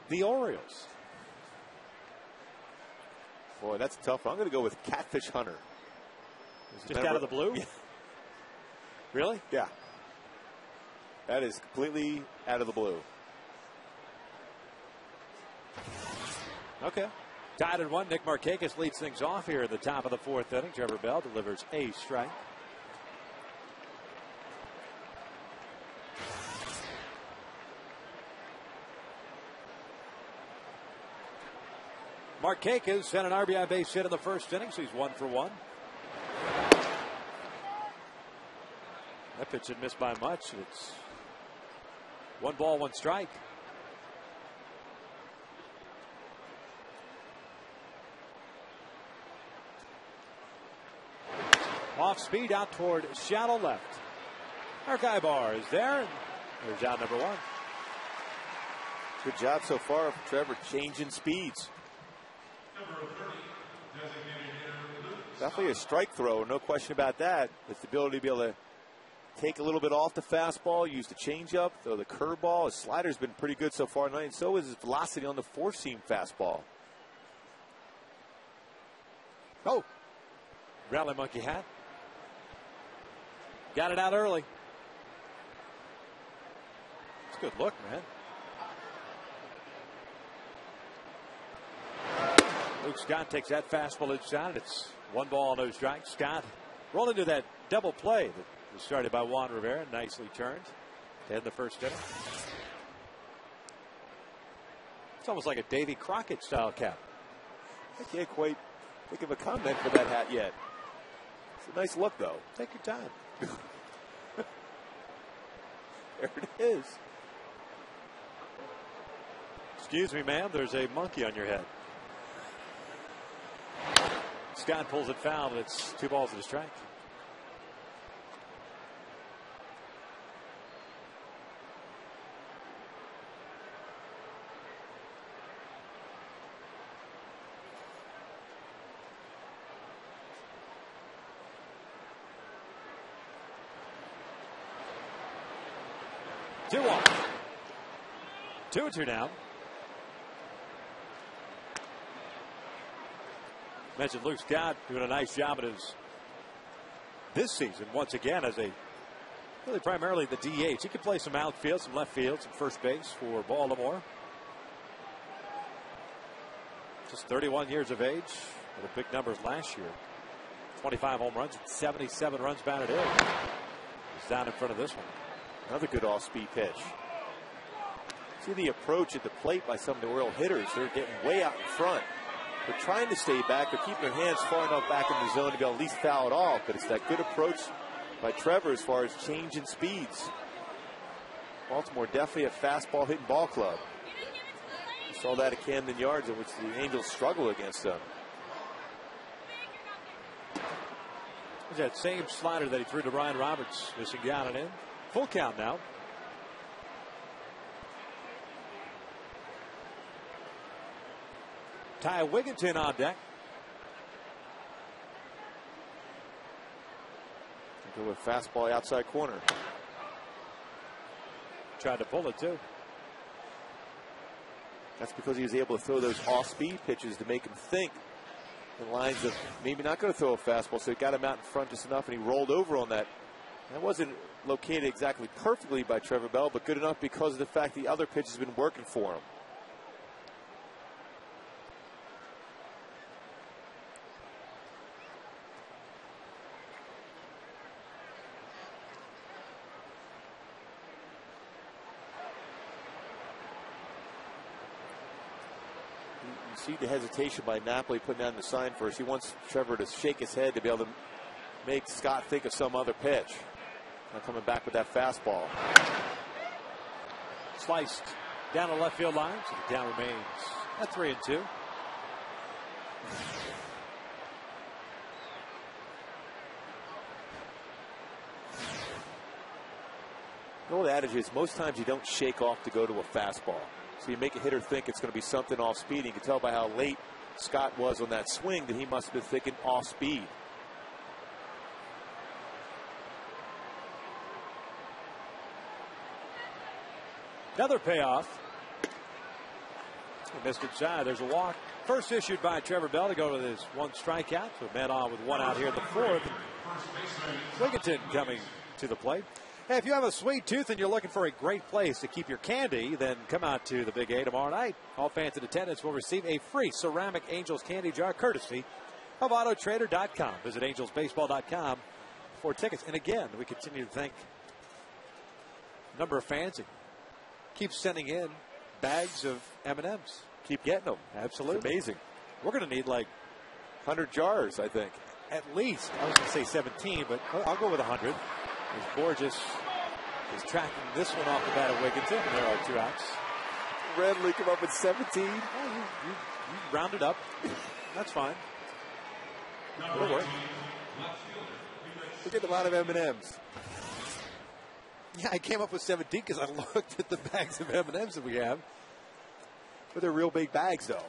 the Orioles. Boy, that's tough. I'm going to go with Catfish Hunter. Just out of the blue? Yeah. Really? Yeah. That is completely out of the blue. Okay. Tied at 1. Nick Markakis leads things off here at the top of the 4th inning. Trevor Bell delivers a strike. Markakis had an RBI base hit in the 1st inning, so he's 1 for 1. That pitch had missed by much. It's 1 ball, 1 strike. Off speed out toward shallow left. Archibar is there. There's out number 1. Good job so far for Trevor changing speeds. Definitely a strike throw, no question about that. It's the ability to be able to take a little bit off the fastball, use the changeup, throw the curveball. His slider's been pretty good so far tonight, and so is his velocity on the 4-seam fastball. Oh, rally monkey hat. Got it out early. It's a good look, man. Luke Scott takes that fastball inside. It's 1 ball, no strike. Scott rolled into that double play that was started by Juan Rivera. Nicely turned to end the 1st inning. It's almost like a Davy Crockett style cap. I can't quite think of a comment for that hat yet. It's a nice look, though. Take your time. There it is. Excuse me, ma'am. There's a monkey on your head. Scott pulls it foul, and it's 2 balls and a strike. Two one. 2-2 now. Mentioned Luke Scott doing a nice job at his this season once again as a really primarily the DH. He can play some outfield, some left field, some first base for Baltimore. Just 31 years of age. With big numbers last year. 25 home runs, 77 runs batted in. He's down in front of this one. Another good off-speed pitch. See the approach at the plate by some of the Royal hitters. They're getting way out in front. They're trying to stay back. They're keeping their hands far enough back in the zone to be able to at least foul it off. But it's that good approach by Trevor as far as changing speeds. Baltimore definitely a fastball hitting ball club. We saw that at Camden Yards, in which the Angels struggle against them. There's that same slider that he threw to Ryan Roberts, missing down and in. Full count now. Ty Wigginton on deck. Go with fastball outside corner. Tried to pull it too. That's because he was able to throw those off-speed pitches to make him think in lines of maybe not going to throw a fastball, so it got him out in front just enough, and he rolled over on that. That wasn't located exactly perfectly by Trevor Bell, but good enough because of the fact the other pitch has been working for him. You see the hesitation by Napoli putting down the sign first. He wants Trevor to shake his head to be able to make Scott think of some other pitch. Now coming back with that fastball. Sliced down the left field line, so the count remains at 3-2. The old adage is most times you don't shake off to go to a fastball. So you make a hitter think it's going to be something off speed. You can tell by how late Scott was on that swing that he must have been thinking off speed. Another payoff. He missed inside. There's a walk. First issued by Trevor Bell to go with his 1 strikeout. So man on with 1 out here in the 4th. Wigginton coming to the plate. Hey, if you have a sweet tooth and you're looking for a great place to keep your candy, then come out to the Big A tomorrow night. All fans in attendance will receive a free ceramic Angels candy jar courtesy of Autotrader.com. Visit angelsbaseball.com for tickets. And again, we continue to thank a number of fans that keep sending in bags of M&Ms. Keep getting them. Absolutely. It's amazing. We're going to need like 100 jars, I think. At least. I was going to say 17, but I'll go with 100. As Borges is tracking this one off the bat of Wigginton. There are 2 outs. Redley come up with 17. Oh, you round it up. That's fine. It'll work. Look at the amount of M&Ms. Yeah, I came up with 17 because I looked at the bags of M&Ms that we have. But they're real big bags, though.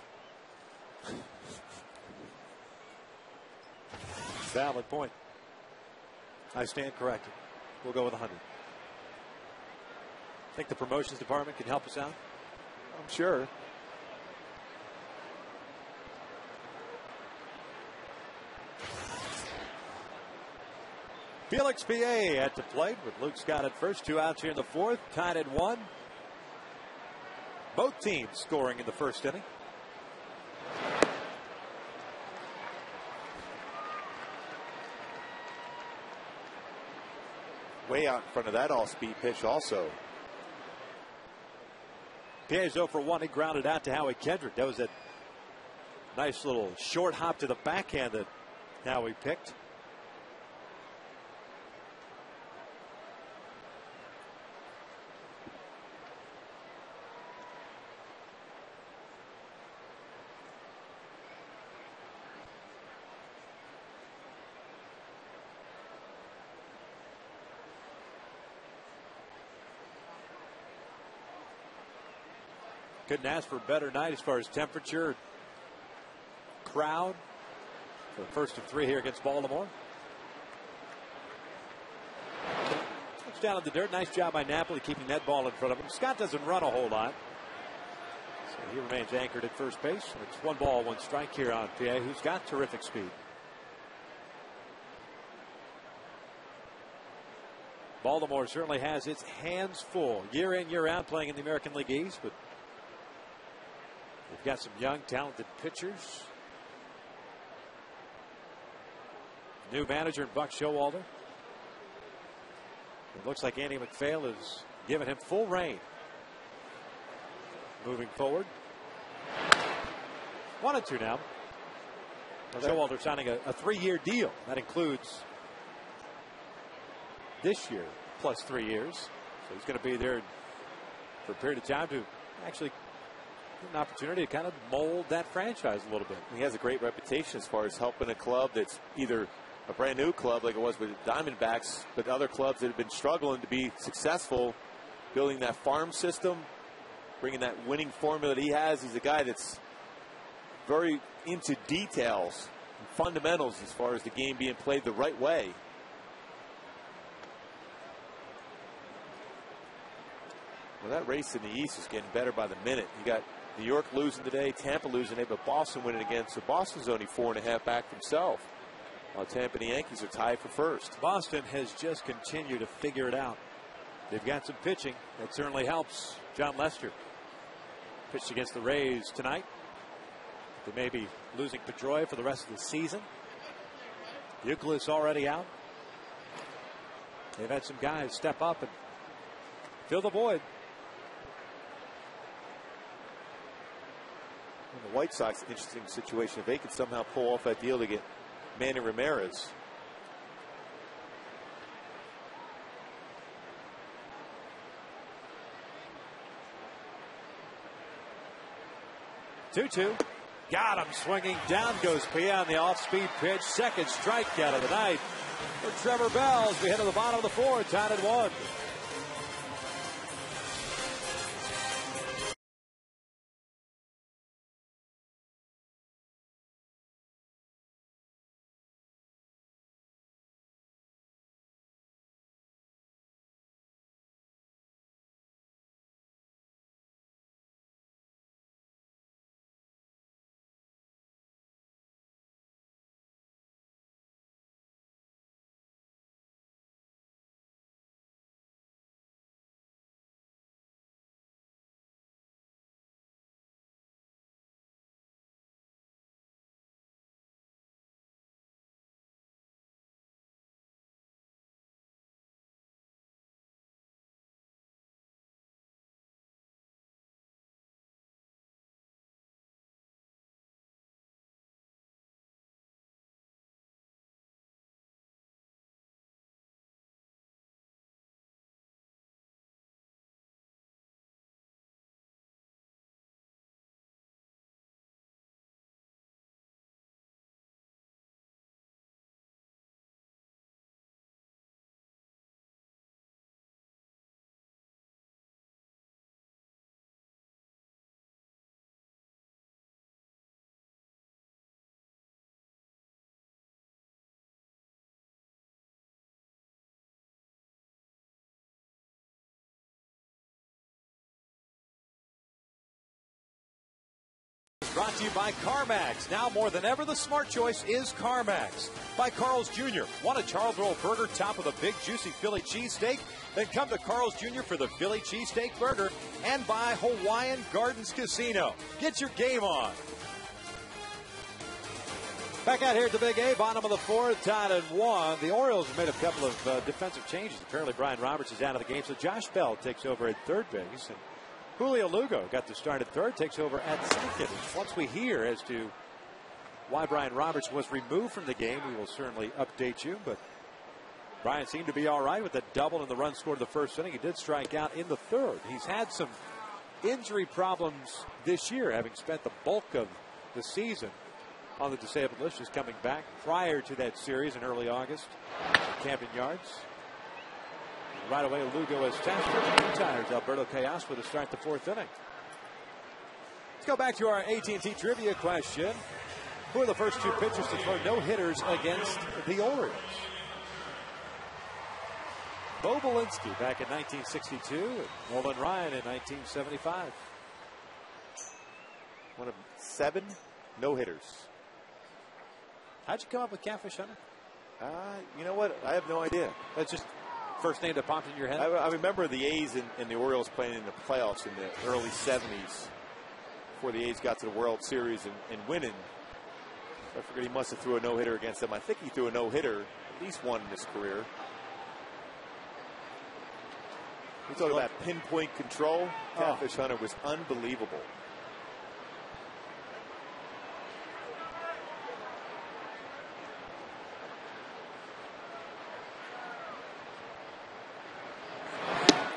Valid point. I stand corrected. We'll go with 100. Think the promotions department can help us out? I'm sure. Felix PA at the plate with Luke Scott at first. 2 outs here in the 4th. Tied at 1. Both teams scoring in the first inning. Way out in front of that all-speed pitch also. Pierre's 0 for 1. He grounded out to Howie Kendrick. That was a nice little short hop to the backhand that Howie picked. Couldn't ask for a better night as far as temperature, crowd. For the first of 3 here against Baltimore. Touch down in the dirt. Nice job by Napoli keeping that ball in front of him. Scott doesn't run a whole lot, so he remains anchored at first base. It's 1 ball, 1 strike here on PA, who's got terrific speed. Baltimore certainly has its hands full year in, year out playing in the American League East, but they've got some young, talented pitchers. New manager Buck Showalter. It looks like Andy McPhail is giving him full rein. Moving forward. 1-2 now. Showalter signing a 3-year deal. That includes this year plus 3 years. So he's going to be there for a period of time to actually an opportunity to kind of mold that franchise a little bit. He has a great reputation as far as helping a club that's either a brand new club like it was with the Diamondbacks, but other clubs that have been struggling to be successful, building that farm system, bringing that winning formula that he has. He's a guy that's very into details and fundamentals as far as the game being played the right way. Well, that race in the East is getting better by the minute. You got New York losing today, Tampa losing today, but Boston winning again. So Boston's only 4.5 back themselves. While Tampa and the Yankees are tied for first. Boston has just continued to figure it out. They've got some pitching. That certainly helps. John Lester pitched against the Rays tonight. They may be losing Pedroia for the rest of the season. Euclid's already out. They've had some guys step up and fill the void. And the White Sox, interesting situation. If they could somehow pull off that deal to get Manny Ramirez. Two. Got him swinging. Down goes Pia on the off-speed pitch. Second strikeout of the night for Trevor Bell as we head to the bottom of the 4th. Tied at 1. brought to you by CarMax. Now more than ever, the smart choice is CarMax. By Carl's Jr. Want a Charles Roll burger top of a big juicy Philly cheesesteak? Then come to Carl's Jr. for the Philly cheesesteak burger. And by Hawaiian Gardens Casino. Get your game on. Back out here at the Big A, bottom of the fourth, tied at 1. The Orioles have made a couple of defensive changes. Apparently Brian Roberts is out of the game, so Josh Bell takes over at third base. And Julio Lugo got the start at third, takes over at second. And once we hear as to why Brian Roberts was removed from the game, we will certainly update you. But Brian seemed to be all right with the double and the run scored in the first inning. He did strike out in the third. He's had some injury problems this year, having spent the bulk of the season on the disabled list. Just coming back prior to that series in early August. Camden Yards. Right away, Lugo is tested. Retires Alberto Callas with a start the fourth inning. Let's go back to our AT&T trivia question. Who are the first two pitchers to throw no-hitters against the Orioles? Bo Belinsky back in 1962 and Nolan Ryan in 1975. One of 7 no-hitters. How'd you come up with Catfish Hunter? You know what? I have no idea. That's just first name that popped in your head? I remember the A's and the Orioles playing in the playoffs in the early 70s before the A's got to the World Series and winning. I figured he must have threw a no-hitter against them. I think he threw a no-hitter, at least one in his career. We talk about pinpoint control. Catfish Hunter was unbelievable.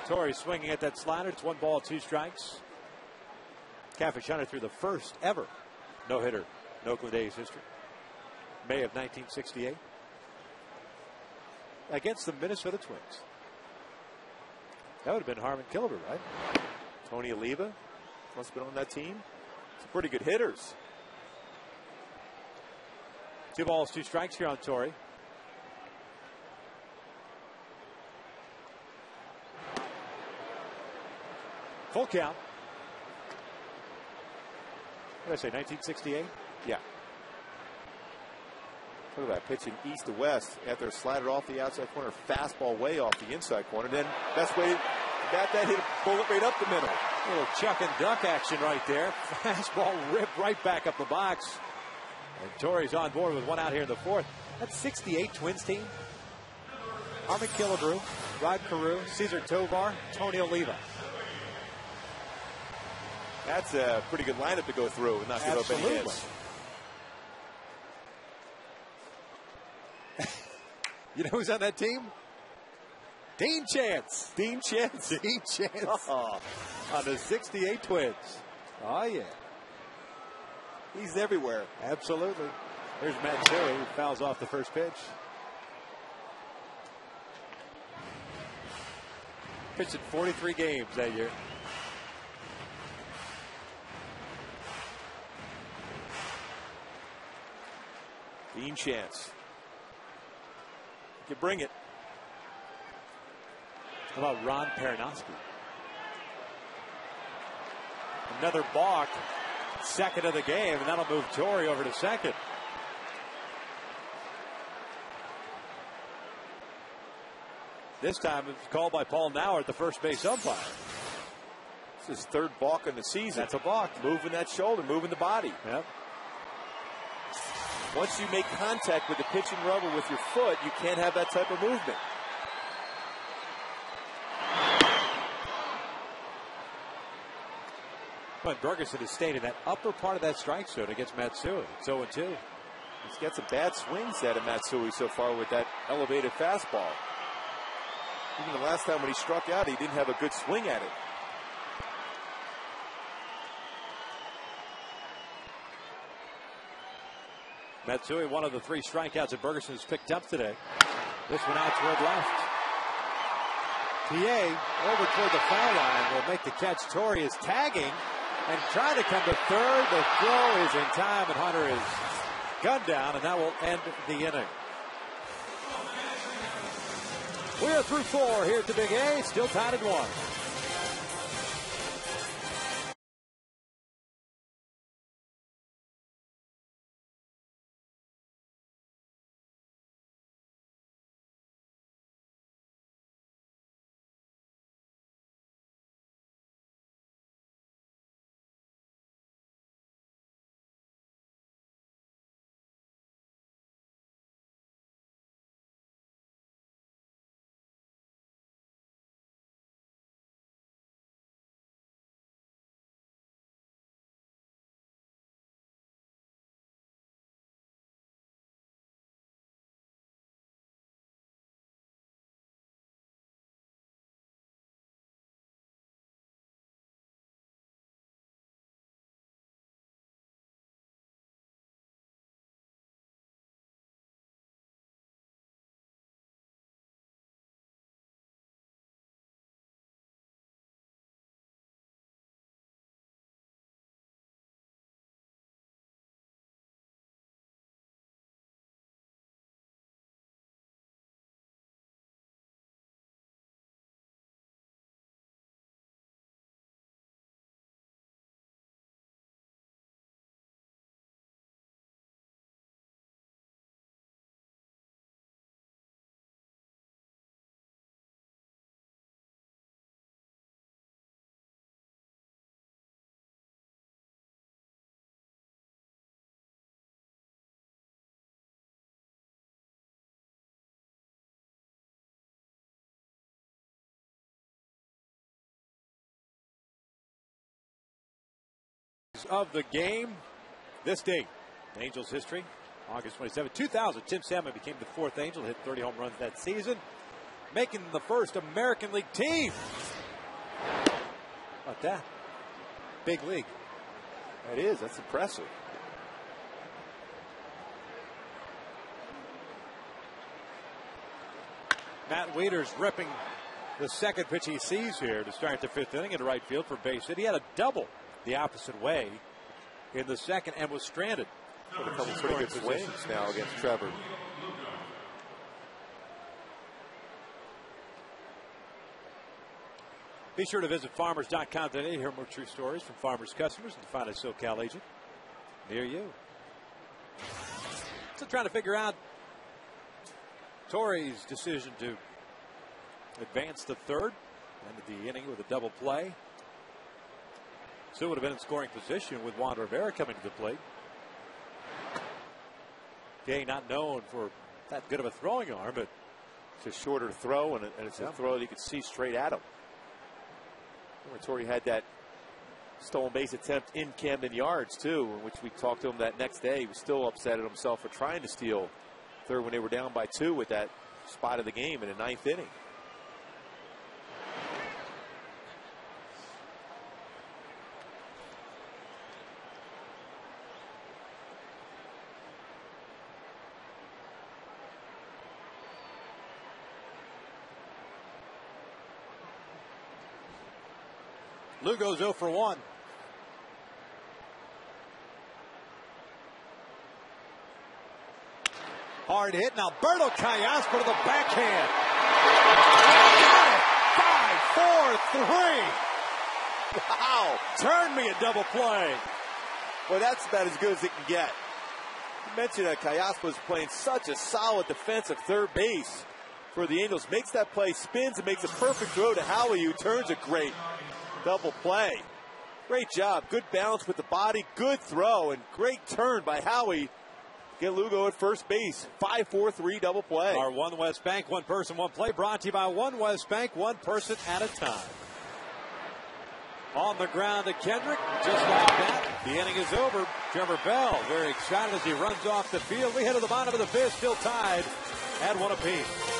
Torrey swinging at that slider. It's 1 ball, 2 strikes. Catfish Hunter threw the first ever no-hitter in Oakland A's history. May of 1968. Against the Minnesota Twins. That would have been Harmon Killebrew, right? Tony Oliva must have been on that team. Some pretty good hitters. 2 balls, 2 strikes here on Torrey. Full count. What did I say, 1968? Yeah. Look at that, pitching east to west after a slider off the outside corner, fastball way off the inside corner. Then best way to bat that, hit a bullet right up the middle. A little chuck and duck action right there. Fastball ripped right back up the box. And Torrey's on board with 1 out here in the fourth. That's 68 Twins team. Harmon Killebrew, Rod Carew, Cesar Tovar, Tony Oliva. That's a pretty good lineup to go through and not give up any hits. You know who's on that team? Dean Chance. Dean Chance. Dean Chance. On the 68 Twins. Oh, yeah. He's everywhere. Absolutely. There's Matsui, who fouls off the first pitch. Pitched in 43 games that year. Dean Chance. You bring it. How about Ron Peranowski? Another balk. Second of the game, and that'll move Torrey over to second. This time it's called by Paul Nauert, the first base umpire. This is 3rd balk in the season. That's a balk. Moving that shoulder, moving the body. Yep. Once you make contact with the pitching rubber with your foot, you can't have that type of movement. But Bergeson has stayed in that upper part of that strike zone against Matsui. It's 0-2. He's got some bad swings out of Matsui so far with that elevated fastball. Even the last time when he struck out, he didn't have a good swing at it. Matsui, one of the 3 strikeouts that Bergeson has picked up today. This one out toward left. PA over toward the foul line will make the catch. Torrey is tagging and trying to come to third. The throw is in time, and Hunter is gunned down, and that will end the inning. We are through 4 here at the Big A, still tied at 1. stories of the game. This date, Angels history, August 27, 2000. Tim Salmon became the fourth Angel to hit 30 home runs that season, making the first American League team. How about that? Big league. That is. That's impressive. Matt Wieters ripping the second pitch he sees here to start the fifth inning into right field for base hit. He had a double the opposite way in the second and was stranded. Put a couple pretty good swings now against Trevor. Be sure to visit farmers.com today to hear more true stories from farmers' customers and to find a SoCal agent near you. So trying to figure out Torrey's decision to advance to third. Ended the inning with a double play. Still would have been in scoring position with Juan Rivera coming to the plate. Gay not known for that good of a throwing arm, but it's a shorter throw, and it's a throw that you could see straight at him. Torrey had that stolen base attempt in Camden Yards, too, in which we talked to him that next day. He was still upset at himself for trying to steal third when they were down by 2 with that spot of the game in the ninth inning. Lugo's 0 for 1. Hard hit. Now Alberto Callaspo to the backhand. Got it. 5-4-3. Wow. Turn me a double play. Well, that's about as good as it can get. You mentioned that Callaspo is playing such a solid defensive third base for the Angels. Makes that play, spins, and makes a perfect throw to Howie, who turns a great double play. Great job. Good balance with the body. Good throw and great turn by Howie. Get Lugo at first base. 5-4-3 double play. Our One West Bank, one person, one play, brought to you by One West Bank, one person at a time. On the ground to Kendrick. Just like that, the inning is over. Trevor Bell very excited as he runs off the field. We head to the bottom of the fifth, still tied at 1 apiece.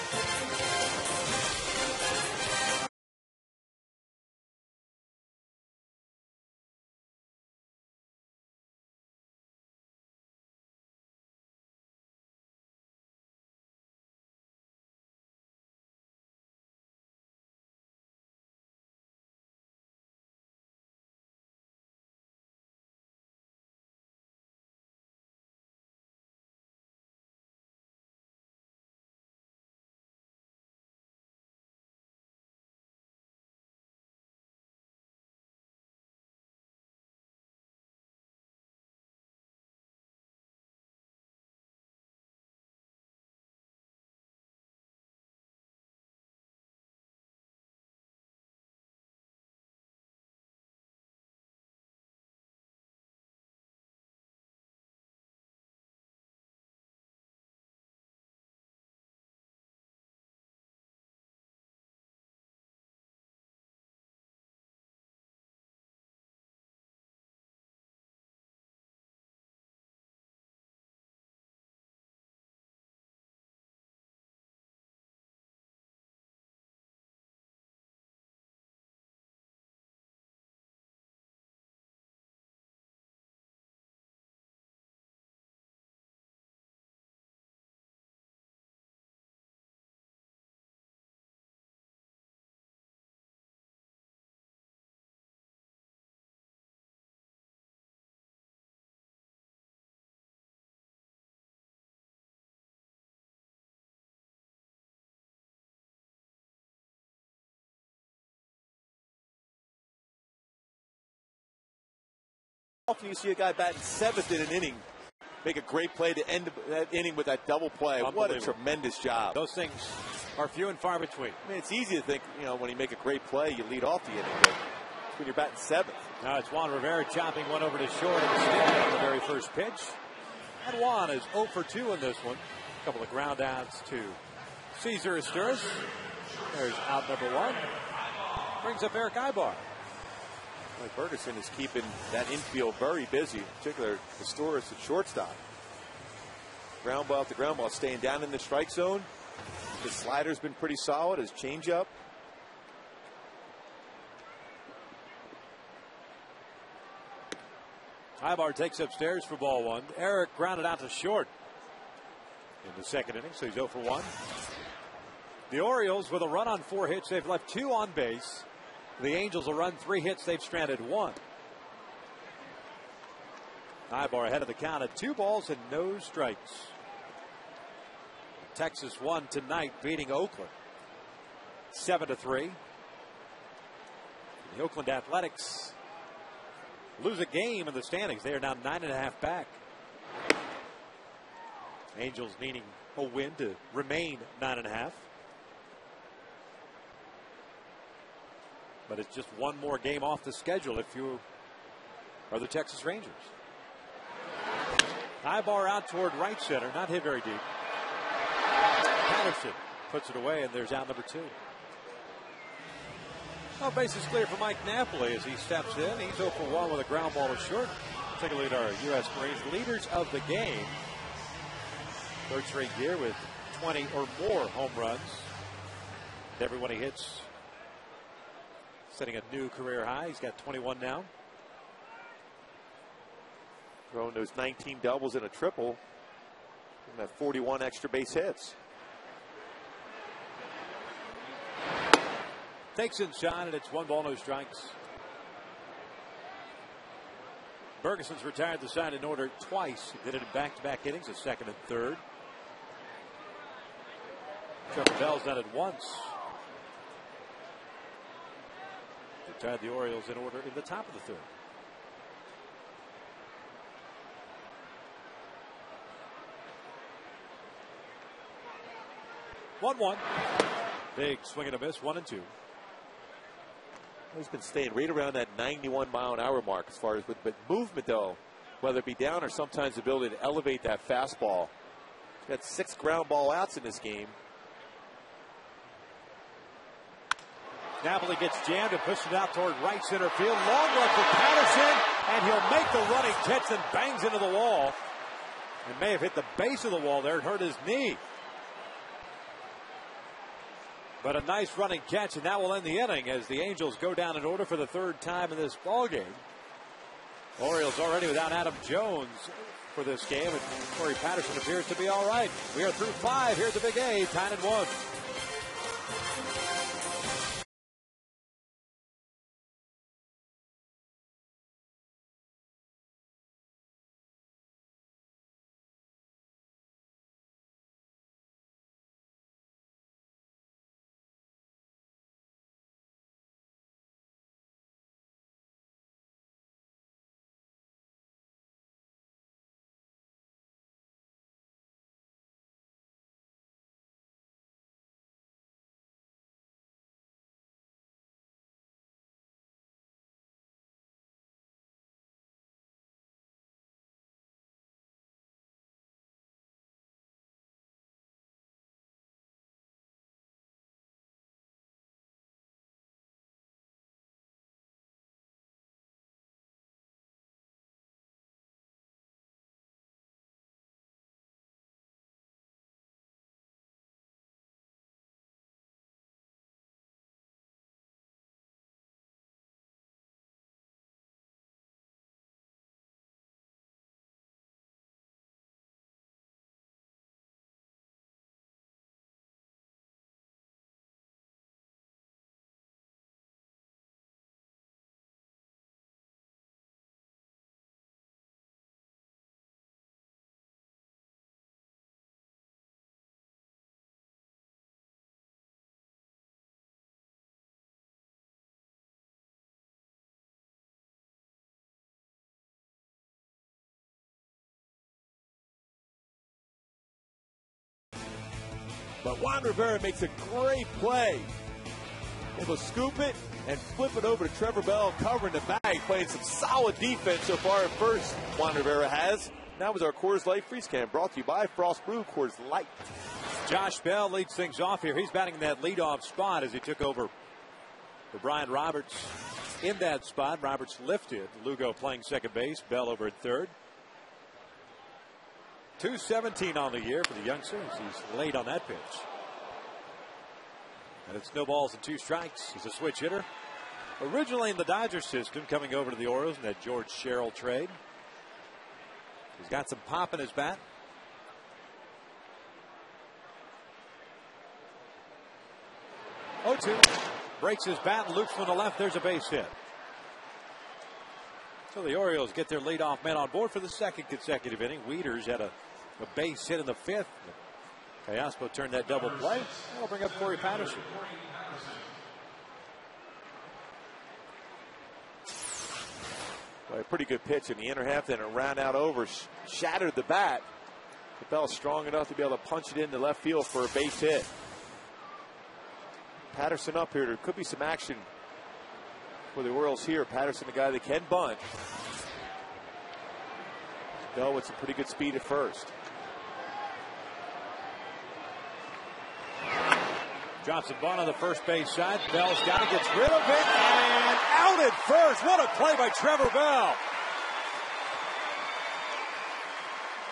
Often you see a guy batting 7th in an inning make a great play to end that inning with that double play. What a tremendous job. Those things are few and far between. I mean, it's easy to think, when you make a great play, you lead off the inning. But when you're batting 7th. Now it's Juan Rivera chopping one over to short and stand on the very first pitch. And Juan is 0 for 2 in this one. A couple of ground outs to Cesar Asturis. There's out number 1. Brings up Eric Ibar. Like Ferguson is keeping that infield very busy, in particular the Storis at shortstop. Ground ball after ground ball, staying down in the strike zone. His slider's been pretty solid. His changeup. Ibar takes upstairs for ball one. Eric grounded out to short in the second inning, so he's 0 for 1. The Orioles with a run on 4 hits. They've left 2 on base. The Angels will run 3 hits. They've stranded 1. Ibar ahead of the count at 2 balls and no strikes. Texas won tonight, beating Oakland 7-3. The Oakland Athletics lose a game in the standings. They are now 9.5 back. Angels needing a win to remain 9.5. But it's just one more game off the schedule if you are the Texas Rangers. Ibar out toward right center, not hit very deep. Patterson puts it away, and there's out number 2. Well, base is clear for Mike Napoli as he steps in. He's 0 for 1 with a ground ball to short. Take a look at our U.S. Marines leaders of the game. Third straight year with 20 or more home runs. Everyone he hits setting a new career high. He's got 21 now. Throwing those 19 doubles and a triple. And that 41 extra base hits. Takes inside, and it's 1 ball, no strikes. Ferguson's retired the side in order twice. He did it in back-to-back innings, the second and third. Trevor Bell's done it once. Retired the Orioles in order in the top of the third. One. Big swing and a miss, 1 and 2. He's been staying right around that 91-mile-an-hour mark as far as with movement, though, whether it be down or sometimes the ability to elevate that fastball. He's got 6 ground ball outs in this game. Napoli gets jammed and pushes it out toward right center field. Long run for Patterson, and he'll make the running catch and bangs into the wall. And may have hit the base of the wall there and hurt his knee. But a nice running catch, and that will end the inning as the Angels go down in order for the 3rd time in this ballgame. Orioles already without Adam Jones for this game, and Corey Patterson appears to be all right. We are through 5 here at the Big A, tied at 1. But Juan Rivera makes a great play. Able to scoop it and flip it over to Trevor Bell, covering the bag, playing some solid defense so far at first. Juan Rivera has. That was our Coors Light Freeze Can, brought to you by Frost Brew Coors Light. Josh Bell leads things off here. He's batting that leadoff spot as he took over for Brian Roberts in that spot. Roberts lifted. Lugo playing second base. Bell over at third. 217 on the year for the youngster. He's late on that pitch. And it's no balls and 2 strikes. He's a switch hitter. Originally in the Dodgers system, coming over to the Orioles in that George Sherrill trade. He's got some pop in his bat. Oh-2. Breaks his bat and loops from the left. There's a base hit. So the Orioles get their leadoff man on board for the second consecutive inning. Wieters had a base hit in the 5th. Callaspo turned that double play. That'll bring up Corey Patterson. Well, a pretty good pitch in the inner half, then it ran out over, shattered the bat. The Bell's strong enough to be able to punch it into left field for a base hit. Patterson up here. There could be some action for the Orioles here. Patterson, the guy that can bunt. Bell with some pretty good speed at first. Drops a bunt on the first base side. Bell's got it, gets rid of it, and out at first. What a play by Trevor Bell.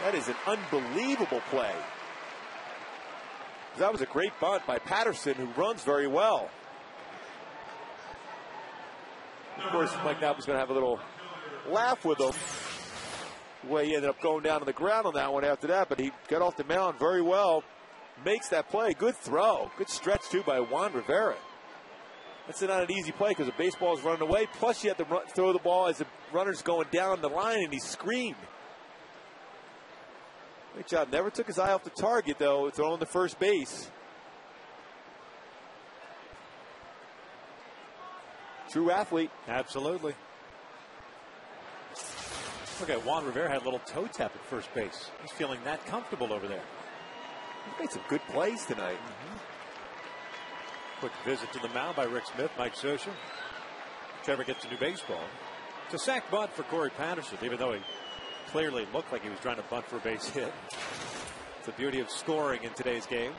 That is an unbelievable play. That was a great bunt by Patterson, who runs very well. Of course, Mike Knapp was going to have a little laugh with him. The way he ended up going down to the ground on that one after that, but he got off the mound very well. Makes that play. Good throw. Good stretch, too, by Juan Rivera. That's not an easy play because the baseball is running away. Plus, you have to throw the ball as the runner's going down the line, and he screamed. Great job. Never took his eye off the target, though, throwing the first base. True athlete. Absolutely. Look at Juan Rivera had a little toe tap at first base. He's feeling that comfortable over there. He's made some good plays tonight. Quick visit to the mound by Rick Smith, Mike Scioscia. Trevor gets a new baseball. It's a sac bunt for Corey Patterson, even though he clearly looked like he was trying to bunt for a base hit. It's the beauty of scoring in today's game.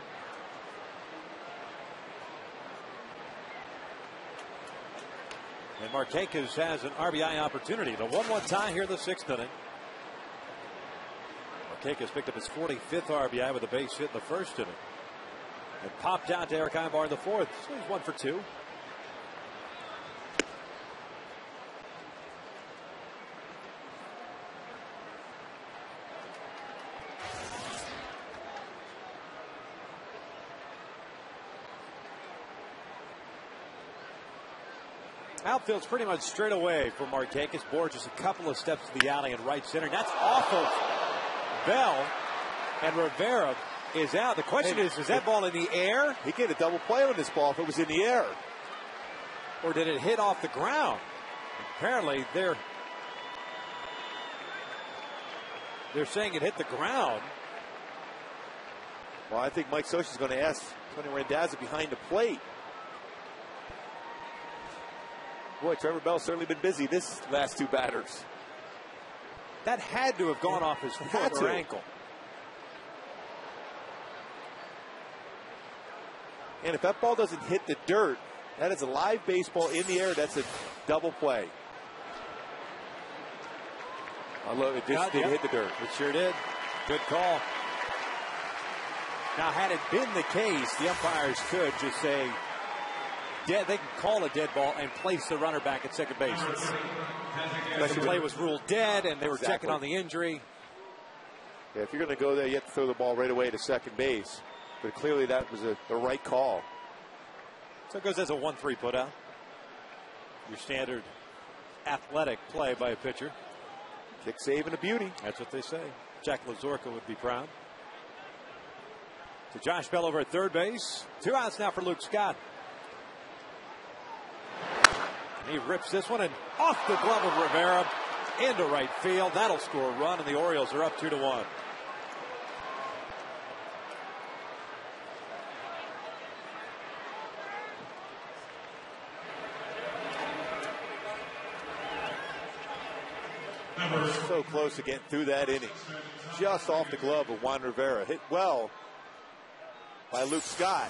And Marquez has an RBI opportunity. The 1-1 tie here in the 6th inning. Marquez picked up his 45th RBI with a base hit in the 1st inning. And popped out to Eric Ibar in the 4th. So he's 1 for 2. Outfield's pretty much straight away for Marquez. Borges a couple of steps to the alley and right center. That's off of Bell, and Rivera is out. The question is that ball in the air? He get a double play on this ball if it was in the air. Or did it hit off the ground? Apparently, they're saying it hit the ground. Well, I think Mike Scioscia is going to ask Tony Randazza behind the plate. Boy, Trevor Bell's certainly been busy this last 2 batters. That had to have gone off his foot or ankle. And if that ball doesn't hit the dirt, that is a live baseball in the air. That's a double play. Although it just did hit the dirt. It sure did. Good call. Now, had it been the case, the umpires could just say, they can call a dead ball and place the runner back at second base. The play was ruled dead, and they were checking on the injury. Yeah, if you're going to go there, you have to throw the ball right away to second base. But clearly that was the right call. So it goes as a 1-3 putout. Your standard athletic play by a pitcher. Kick, save, and a beauty. That's what they say. Jack Lazorka would be proud. To Josh Bell over at third base. 2 outs now for Luke Scott. He rips this one and off the glove of Rivera into right field. That'll score a run, and the Orioles are up 2-1. So close to getting through that inning. Just off the glove of Juan Rivera. Hit well by Luke Scott.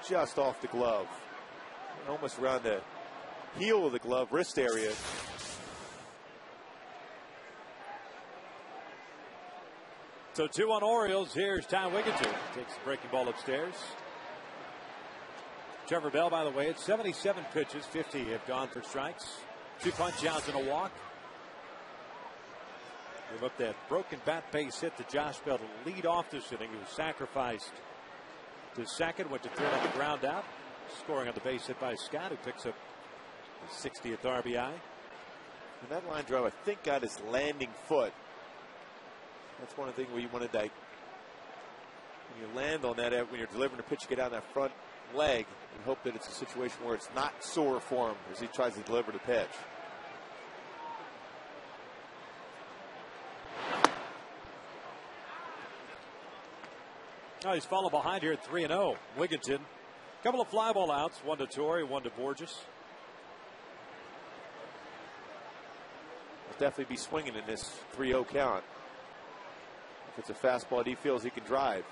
just off the glove. Almost around the heel of the glove, wrist area. So 2-1 Orioles. Here's Tom Wigginton. Takes the breaking ball upstairs. Trevor Bell, by the way, at 77 pitches, 50 have gone for strikes. 2 punch outs and a walk. Give up that broken bat base hit to Josh Bell to lead off this inning. He was sacrificed to second, went to third on the ground out. Scoring on the base hit by Scott, who picks up his 60th RBI. And that line drive, I think, got his landing foot. That's one of the things where you want to, when you land on that, when you're delivering a pitch, you get out that front leg and hope that it's a situation where it's not sore for him as he tries to deliver the pitch. Oh, he's fallen behind here at 3-0. Wigginton. Couple of fly ball outs, one to Torrey, one to Borges. He'll definitely be swinging in this 3-0 count. If it's a fastball that he feels he can drive.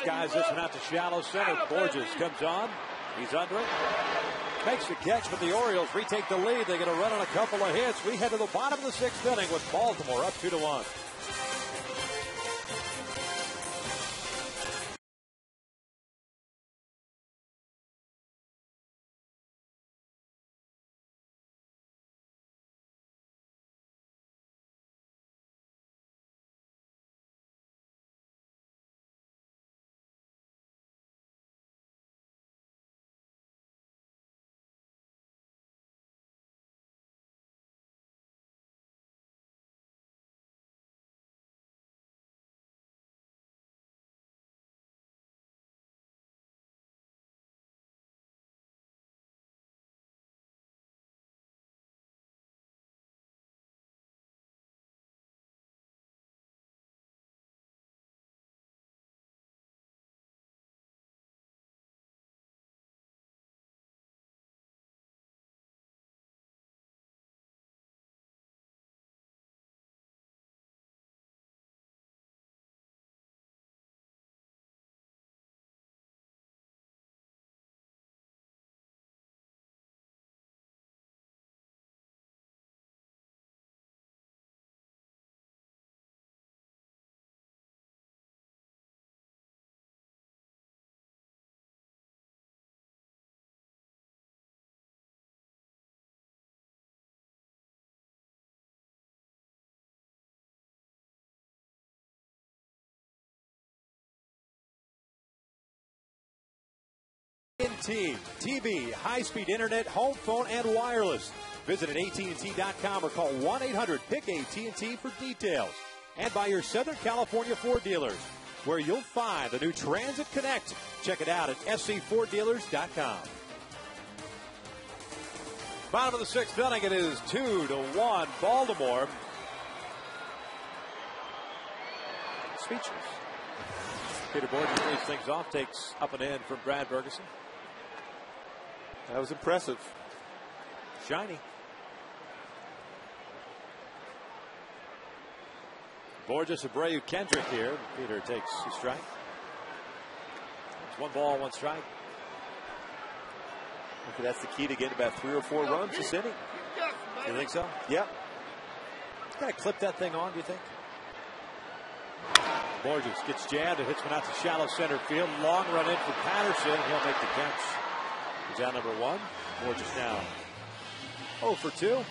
Skies this one out to shallow center. Borges comes on. He's under it. Makes the catch, but the Orioles retake the lead. They're going to run on a couple of hits. We head to the bottom of the 6th inning with Baltimore up 2-1. TV, high-speed internet, home phone, and wireless. Visit at AT&T.com or call 1-800-PICK-AT&T for details. And by your Southern California Ford dealers, where you'll find the new Transit Connect. Check it out at scforddealers.com. Bottom of the 6th inning, it is 2-1 Baltimore. Speechless. Peter Borges leads things off, takes up and in from Brad Ferguson. That was impressive. Shiny. Borges, Abreu, Kendrick here. Peter takes a strike. It's 1 ball, 1 strike. Okay, that's the key to getting about 3 or 4 runs this inning. You think so? Yeah. Gotta clip that thing on, do you think? Borges gets jabbed and hits one out to shallow center field. Long run in for Patterson. He'll make the catch. He's out number 1. Borges now 0 for 2.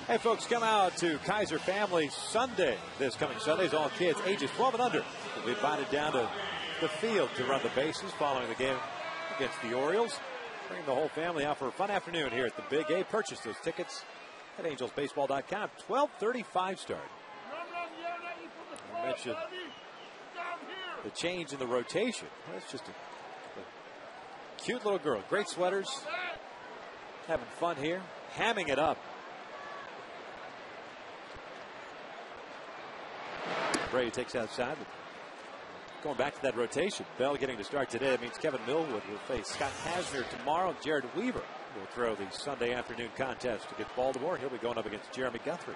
Hey, folks, come out to Kaiser Family Sunday. This coming Sunday is all kids ages 12 and under will be invited down to the field to run the bases following the game against the Orioles. Bring the whole family out for a fun afternoon here at the Big A. Purchase those tickets at angelsbaseball.com. 12:35 start. I mentioned the change in the rotation. That's just a cute little girl. Great sweaters. having fun here, hamming it up. Bray takes outside. Going back to that rotation. Bell getting to start today. That means Kevin Millwood will face Scott Hasner tomorrow. Jared Weaver will throw the Sunday afternoon contest against Baltimore. He'll be going up against Jeremy Guthrie.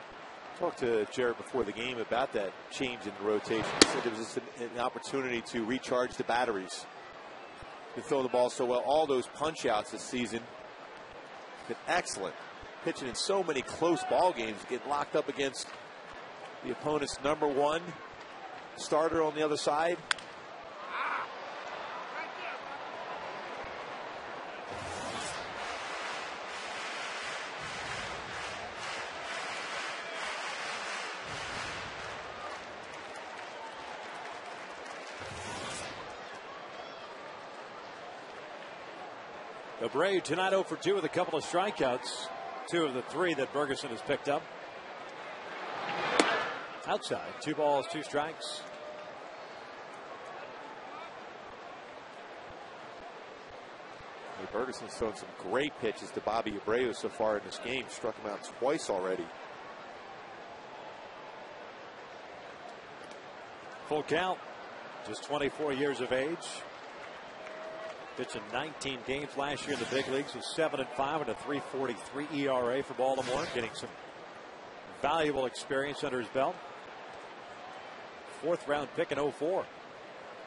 Talked to Jared before the game about that change in the rotation. He said it was just an opportunity to recharge the batteries. To throw the ball so well. All those punch outs this season. Been excellent. Pitching in so many close ball games. Get locked up against the opponent's number one starter on the other side. Bray tonight 0 for 2 with a couple of strikeouts. 2 of the 3 that Ferguson has picked up. Outside, 2 balls, 2 strikes. Ferguson's thrown some great pitches to Bobby Abreu so far in this game. Struck him out twice already. Full count. Just 24 years of age. Pitching 19 games last year in the big leagues with 7-5 and a 3.43 ERA for Baltimore. Getting some valuable experience under his belt. 4th round pick in 04.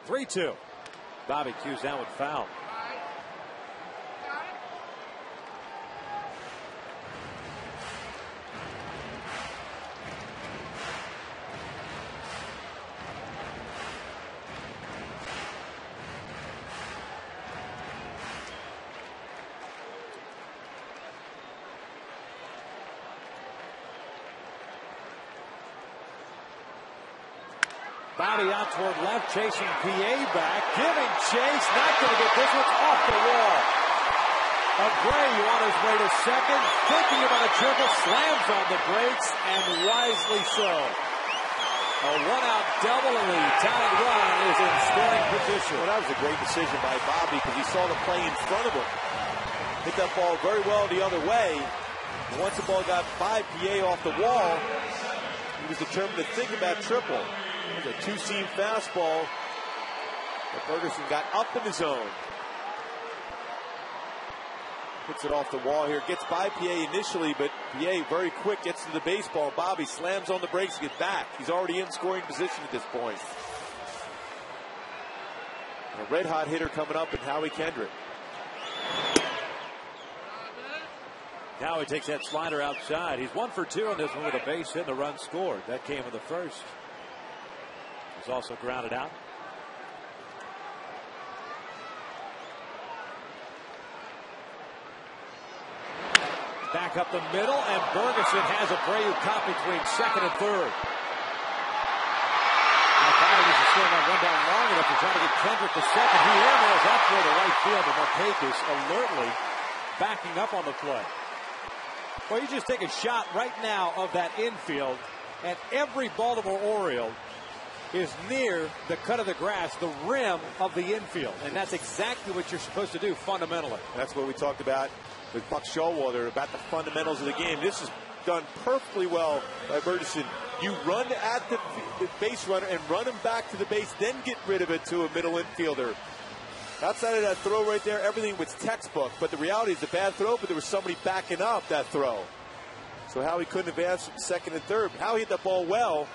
3-2. Bobby cues that one foul. Bobby out toward left, chasing PA back, giving chase, not going to get this one off the wall. Abreu on his way to second, thinking about a triple, slams on the brakes, and wisely so. A 1-out double, and the tying run is in scoring position. Well, that was a great decision by Bobby because he saw the play in front of him. Hit that ball very well the other way. And once the ball got by PA off the wall, he was determined to think about triple. It was a 2-seam fastball that Ferguson got up in the zone. Puts it off the wall here. Gets by PA initially, but PA very quick gets to the baseball. Bobby slams on the brakes to get back. He's already in scoring position at this point. And a red-hot hitter coming up in Howie Kendrick. Now he takes that slider outside. He's 1 for 2 on this one with a base hit and a run scored. That came in the first. He's also grounded out. Back up the middle, and Ferguson has Abreu caught between second and third. Now Bobby is still not run down long enough to try to get Kendrick to second. He airmails that for the right field, and Markakis alertly backing up on the play. Well, you just take a shot right now of that infield, and every Baltimore Oriole is near the cut of the grass, the rim of the infield. And that's exactly what you're supposed to do fundamentally. That's what we talked about with Buck Showalter, about the fundamentals of the game. This is done perfectly well by Ferguson. You run at the base runner and run him back to the base, then get rid of it to a middle infielder. Outside of that throw right there, everything was textbook. But the reality is a bad throw, but there was somebody backing up that throw. So Howie couldn't advance from second and third. Howie hit that ball well.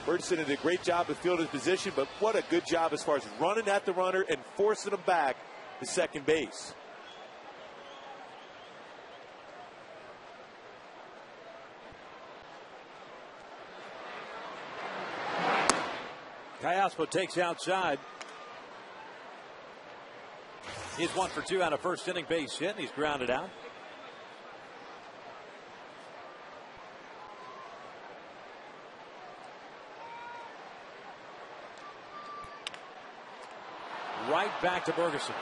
Ferguson did a great job of fielding position, but what a good job as far as running at the runner and forcing him back to second base. Callaspo takes outside. He's 1 for 2 on a first inning base hit, and he's grounded out. Right back to Ferguson.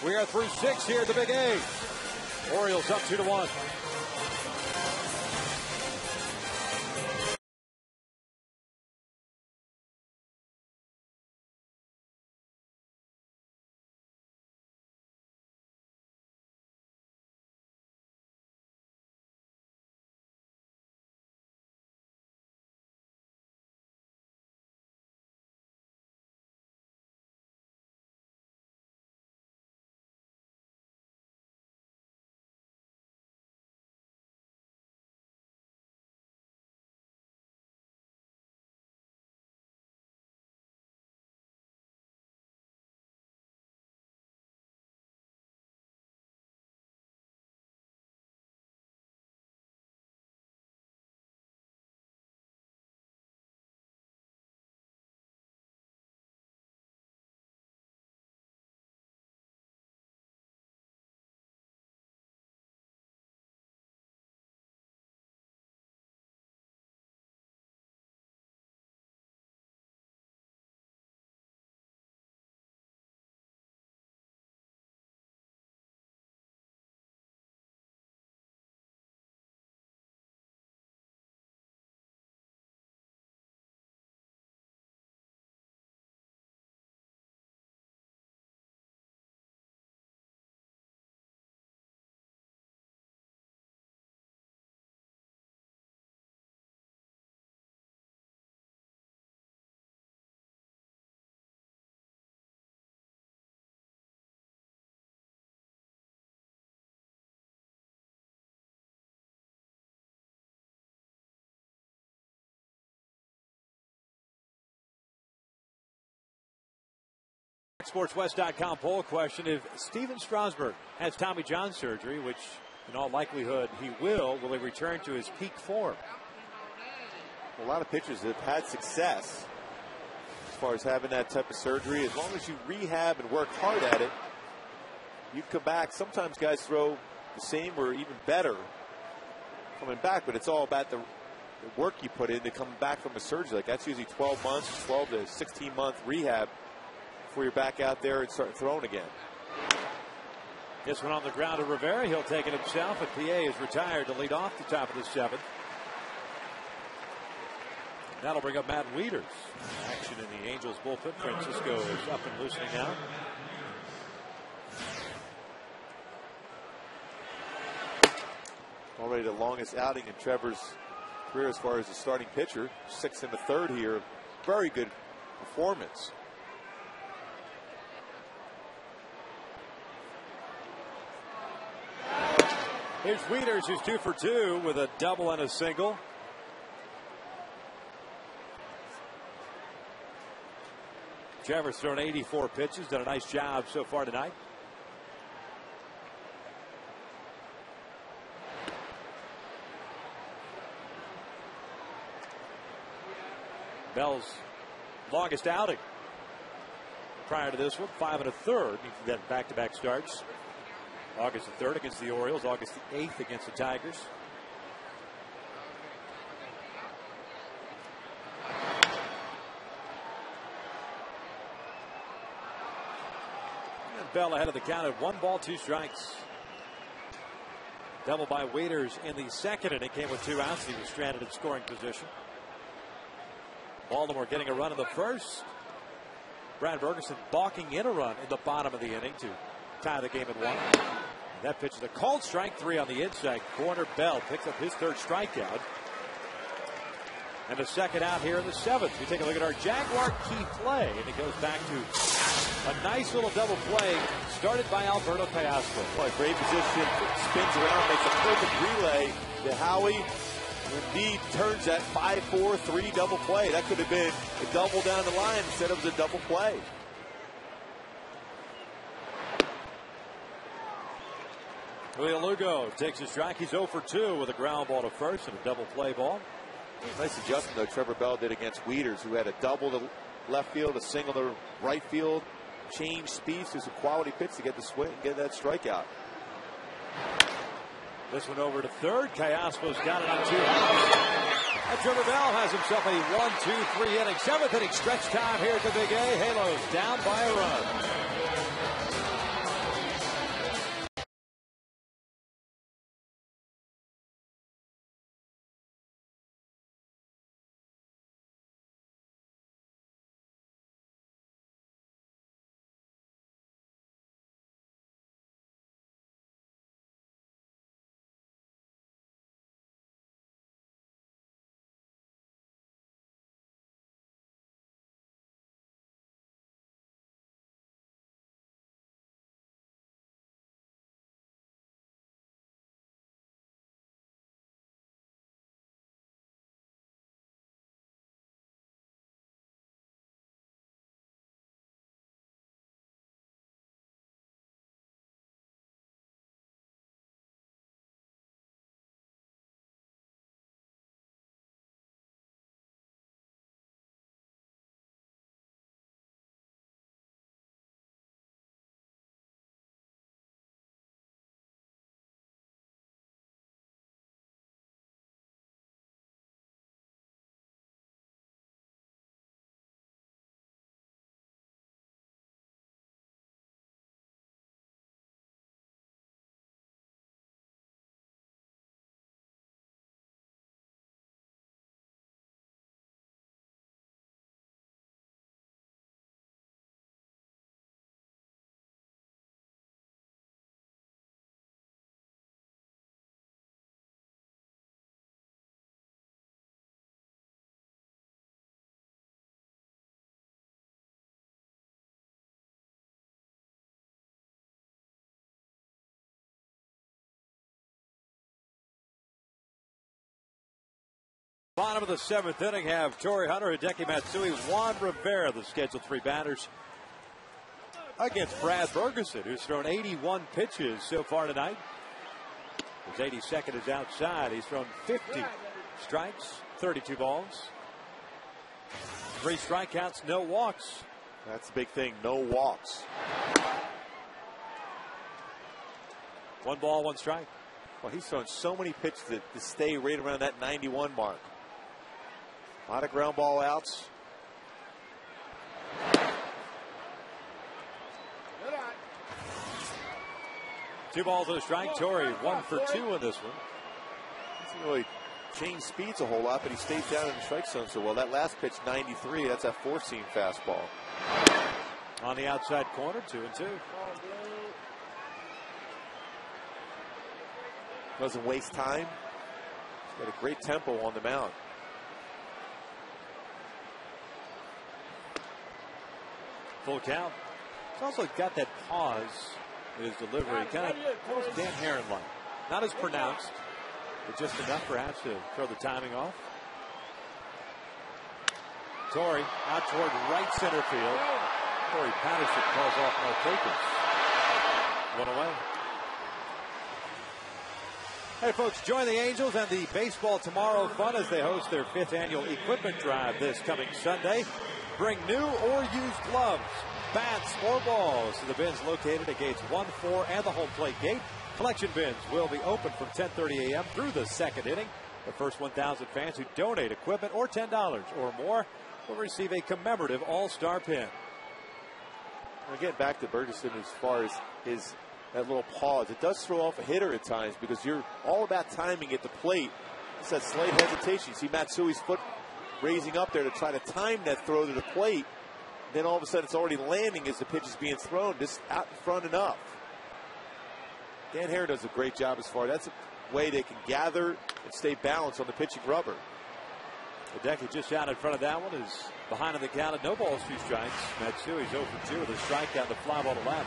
We are through 6 here at the Big A. Orioles up 2-1. SportsWest.com poll question: if Steven Strasburg has Tommy John surgery, which in all likelihood he will he return to his peak form? A lot of pitchers have had success as far as having that type of surgery. As long as you rehab and work hard at it, you come back. Sometimes guys throw the same or even better coming back, but it's all about the work you put into coming back from a surgery. Like that's usually 12 months, 12 to 16-month rehab before you're back out there and start throwing again. This one on the ground to Rivera. He'll take it himself, and PA is retired to lead off the top of the seventh. That'll bring up Matt Wieters. Action in the Angels bullpen. Francisco is up and loosening now. Already the longest outing in Trevor's career as far as the starting pitcher. 6 in the third here. Very good performance. Here's Wieters, who's 2 for 2 with a double and a single. Trevor's thrown 84 pitches, done a nice job so far tonight. Bell's longest outing prior to this one, 5 1/3. He's got back-to-back starts. August the 3rd against the Orioles, August the 8th against the Tigers. And Bell ahead of the count at 1 ball, 2 strikes. Double by Wieters in the second, and it came with 2 outs. He was stranded in scoring position. Baltimore getting a run in the first. Brad Bergerson balking in a run in the bottom of the inning to tie the game at 1. That pitch is a called strike, 3 on the inside corner. Bell picks up his 3rd strikeout. And the second out here in the 7th. We take a look at our Jaguar key play, and it goes back to a nice little double play started by Alberto Callasco. Well, great position, spins around, makes a perfect relay to Howie. Indeed, turns that 5-4-3 double play. That could have been a double down the line instead of the double play. Julio Lugo takes a strike. He's 0 for 2 with a ground ball to first and a double play ball. Nice adjustment, though, Trevor Bell did against Wieters, who had a double to left field, a single to right field, change speeds to some quality pitch to get the swing and get that strikeout. This one over to third. Callasco's got it on 2 outs. And Trevor Bell has himself a 1, 2, 3 inning, 7th inning stretch time here at the Big A. Halos down by a run. Bottom of the 7th inning have Torrey Hunter, Hideki Matsui, Juan Rivera, the scheduled 3 batters. against Brad Bergeson, who's thrown 81 pitches so far tonight. His 82nd is outside. He's thrown 50 strikes, 32 balls. 3 strikeouts, no walks. That's the big thing, no walks. 1 ball, 1 strike. Well, he's thrown so many pitches to stay right around that 91 mark. A lot of ground ball outs. Two balls and a strike. Torrey 1 for 2 in this one. Doesn't really change speeds a whole lot, but he stays down in the strike zone so well. That last pitch, 93, that's that 4-seam fastball. On the outside corner, 2-2. Doesn't waste time. He's got a great tempo on the mound. Full count. He's also got that pause in his delivery, kind of almost Dan Herron-like. Not as pronounced, but just enough perhaps to throw the timing off. Torrey out toward right center field. Corey Patterson calls off no takers. 1 away. Hey folks, join the Angels and the Baseball Tomorrow fun as they host their 5th annual equipment drive this coming Sunday. Bring new or used gloves, bats, or balls to the bins located at gates 1, 4, and the home plate gate. Collection bins will be open from 10:30 a.m. through the 2nd inning. The first 1,000 fans who donate equipment or $10 or more will receive a commemorative All-Star pin. We're getting back to Bergeson as far as that little pause. It does throw off a hitter at times because you're all about timing at the plate. It's that slight hesitation. You see Matsui's foot raising up there to try to time that throw to the plate. Then all of a sudden it's already landing as the pitch is being thrown, just out in front enough. Dan Herron does a great job as far. That's a way they can gather and stay balanced on the pitching rubber. Hideki just out in front of that one is behind on the count at no balls, 2 strikes. Matsui's 0 for 2 with a strikeout, the fly ball to left.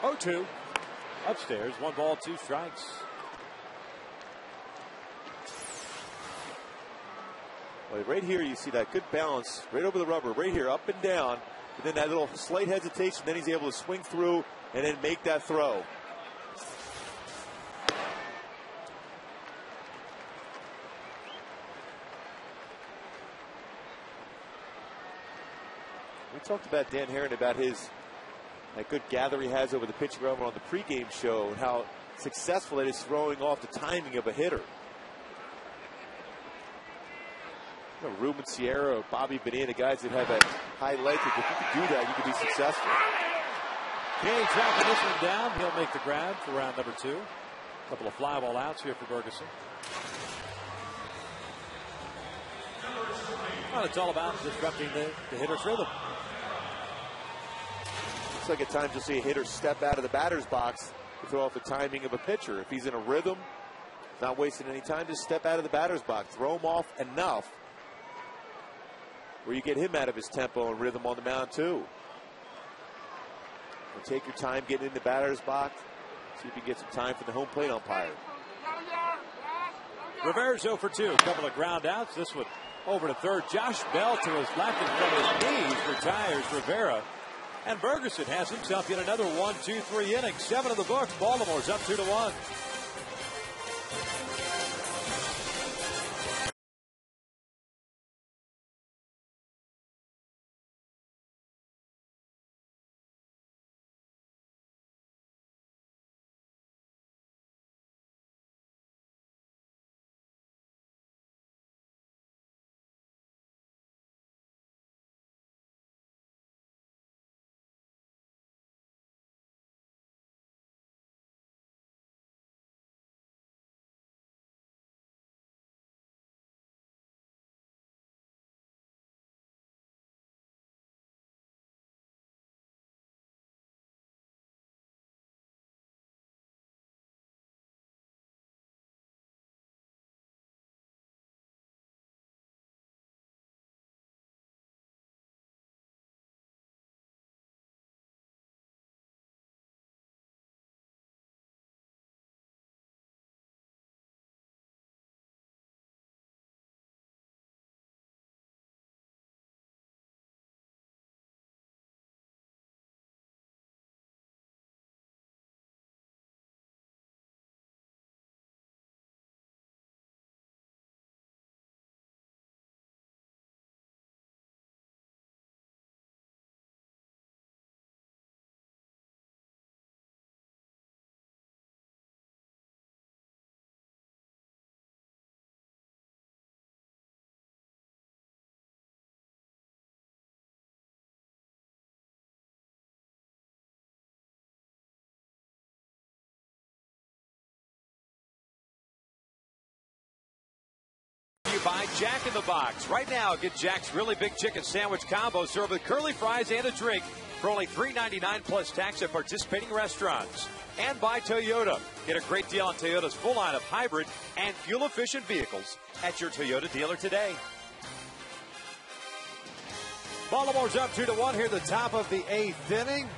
Oh, 2 upstairs, 1 ball, 2 strikes. Well, right here you see that good balance right over the rubber, right here, up and down. But then that little slight hesitation, then he's able to swing through and then make that throw. We talked about Dan Herron, about that good gather he has over the pitching rubber on the pregame show and how successful it is throwing off the timing of a hitter. You know, Ruben Sierra or Bobby Bonilla, guys that have that high leg kick. If you can do that, you can be successful. Kane tracking this one down. He'll make the grab for round number 2. A couple of fly ball outs here for Bergeson. Well, it's all about disrupting the hitter's rhythm. Looks like at times you'll see a hitter step out of the batter's box to throw off the timing of a pitcher. If he's in a rhythm, not wasting any time, just step out of the batter's box. Throw him off enough where you get him out of his tempo and rhythm on the mound too. And take your time getting in the batter's box. See if you can get some time for the home plate umpire. Rivera's 0 for 2. A couple of ground outs. This one over to third. Josh Bell to his left in front of his knees retires Rivera. And Bergeson has himself yet another 1, 2, 3 innings. 7 in the books. Baltimore's up 2-1. you by Jack in the Box. Right now, get Jack's really big chicken sandwich combo served with curly fries and a drink for only $3.99 plus tax at participating restaurants. And by Toyota. Get a great deal on Toyota's full line of hybrid and fuel-efficient vehicles at your Toyota dealer today. Baltimore's up 2-1 here at the top of the 8th inning.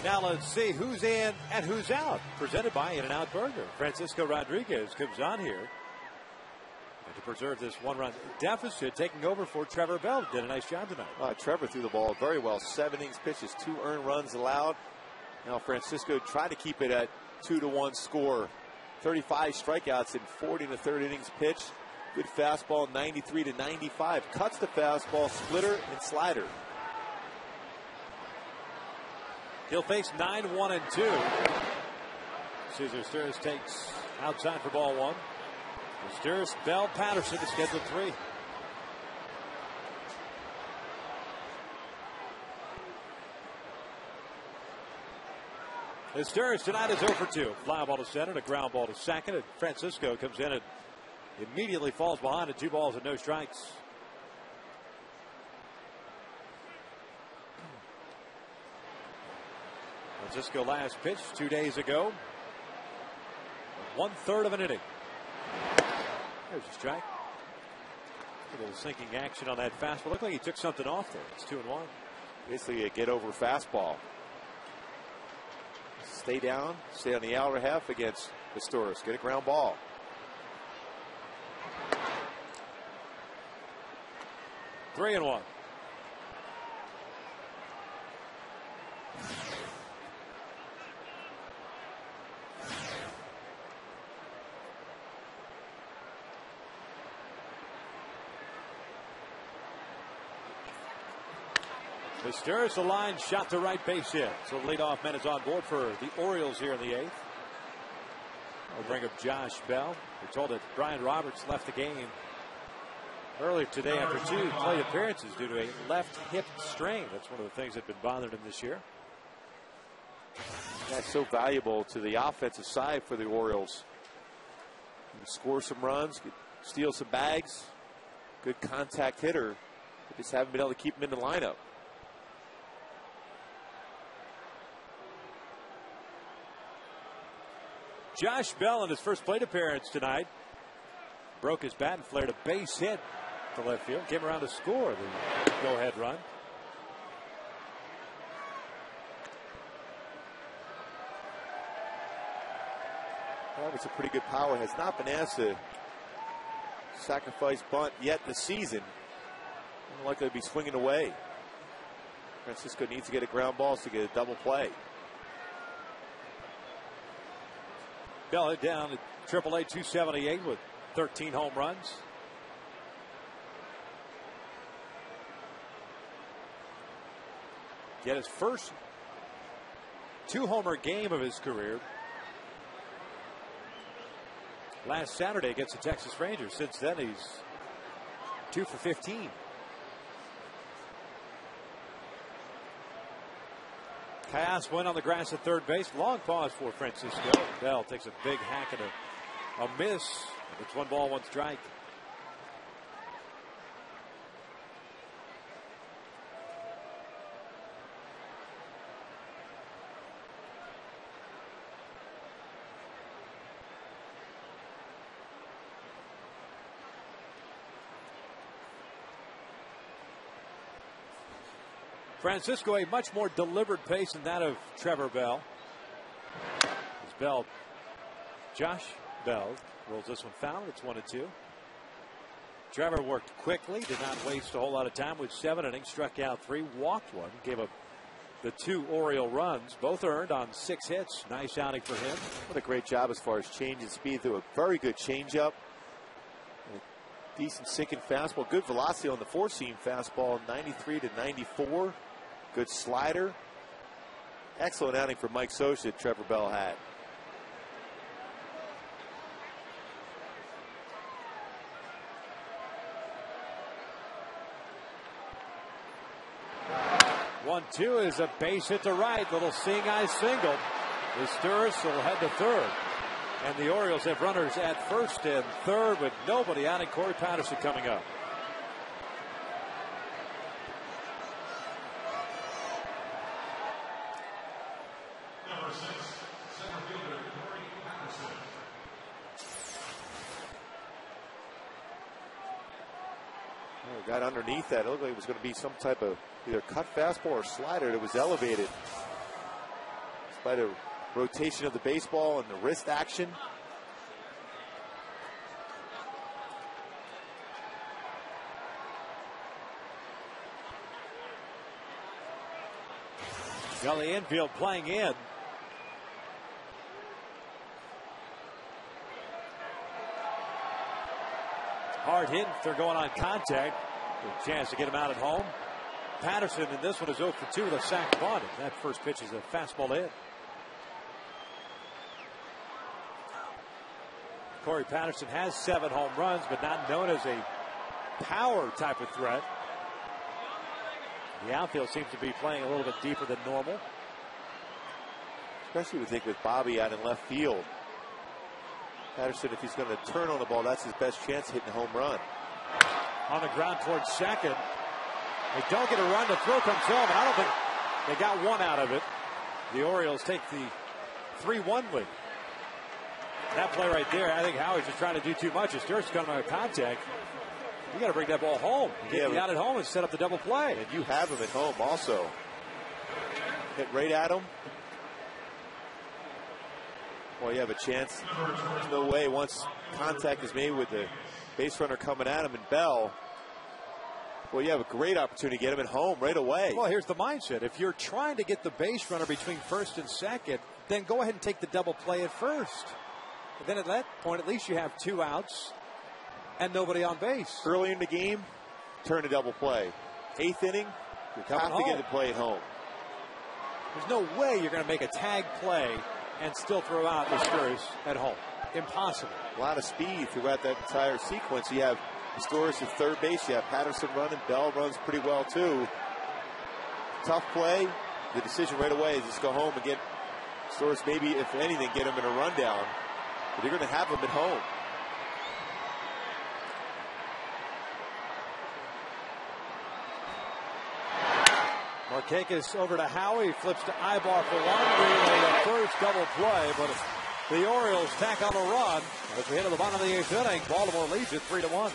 Now let's see who's in and who's out. Presented by In-N-Out Burger. Francisco Rodriguez comes on here to preserve this one-run deficit, taking over for Trevor Bell. Did a nice job tonight. Trevor threw the ball very well. 7 innings pitches, 2 earned runs allowed. Now Francisco tried to keep it at 2-1 score. 35 strikeouts in 40 in the third innings pitched. Good fastball, 93-95. Cuts the fastball, splitter, and slider. He'll face 9-1-2. Cesar Sturris takes outside for ball 1. Sturris, Bell, Patterson to schedule 3. Sturris tonight is 0 for 2. Fly ball to center, a ground ball to second, and Francisco comes in and immediately falls behind at 2 balls and no strikes. Francisco last pitched 2 days ago. 1/3 of an inning. There's a strike. A little sinking action on that fastball. Looked like he took something off there. It's 2-1. Basically a get over fastball. Stay down, stay on the outer half against Sturris. Get a ground ball. Three and 1. Sturris, a line shot to right base hit. So the leadoff man is on board for the Orioles here in the 8th. We'll bring up Josh Bell. We're told that Brian Roberts left the game earlier today after 2 plate appearances due to a left hip strain. That's one of the things that have been bothering him this year. That's so valuable to the offensive side for the Orioles. You can score some runs, steal some bags. Good contact hitter. They just haven't been able to keep him in the lineup. Josh Bell in his first plate appearance tonight broke his bat and flared a base hit to left field. Came around to score the go-ahead run. Roberts a pretty good power. Has not been asked to sacrifice bunt yet this season. Unlikely to be swinging away. Francisco needs to get a ground ball to get a double play. Bell down at AAA 278 with 13 home runs. Get his first 2-homer game of his career last Saturday against the Texas Rangers. Since then, he's 2 for 15. Pass went on the grass at third base. Long pause for Francisco. Bell takes a big hack and a miss. It's 1 ball, 1 strike. Francisco, a much more deliberate pace than that of Trevor Bell. As Bell, Josh Bell rolls this one foul. It's 1-2. Trevor worked quickly, did not waste a whole lot of time with 7 innings, struck out 3, walked 1, gave up the 2 Oriole runs, both earned on 6 hits. Nice outing for him. What a great job as far as change and speed through a very good changeup. Decent sinking fastball, good velocity on the 4-seam fastball, 93-94. Good slider. Excellent outing for Mike Scioscia that Trevor Bell had. One, 2 is a base hit to right. Little seeing eye single. Sturris will head to third. And the Orioles have runners at first and third with nobody out, and Corey Patterson coming up. Number 6, center fielder Corey Patterson. Oh, got underneath that. It looked like it was going to be some type of either cut fastball or slider that was elevated. By the rotation of the baseball and the wrist action. Got the infield playing in. Hard hit. They're going on contact. A chance to get him out at home. Patterson in this one is 0 for 2 with a sac bunt. That first pitch is a fastball in. Corey Patterson has 7 home runs, but not known as a power type of threat. The outfield seems to be playing a little bit deeper than normal. Especially we think with Bobby out in left field. Patterson, if he's going to turn on the ball, that's his best chance hitting a home run. On the ground towards second. They don't get a run. The throw comes home, and I don't think they got one out of it. The Orioles take the 3-1 lead. That play right there, I think Howie's just trying to do too much. As Sturt's coming out of contact, you got to bring that ball home. Get him out at home and set up the double play. And you have him at home also. Hit right at him. Well, you have a chance. There's no way once contact is made with the base runner coming at him and Bell. Well, you have a great opportunity to get him at home right away. Well, here's the mindset. If you're trying to get the base runner between first and second, then go ahead and take the double play at first. And then at that point, at least you have 2 outs and nobody on base. Early in the game, turn to double play. 8th inning, you have to get the play at home. There's no way you're going to make a tag play and still throw out the Sturris at home. Impossible. A lot of speed throughout that entire sequence. You have Sturris at third base. You have Patterson running. Bell runs pretty well too. Tough play. The decision right away is just go home and get Sturris, maybe if anything, get him in a rundown. But you're going to have him at home. Markakis over to Howie, flips to Ibar for one, relay a first double play, but the Orioles tack on a run as we hit to the bottom of the 8th inning. Baltimore leads it 3-1.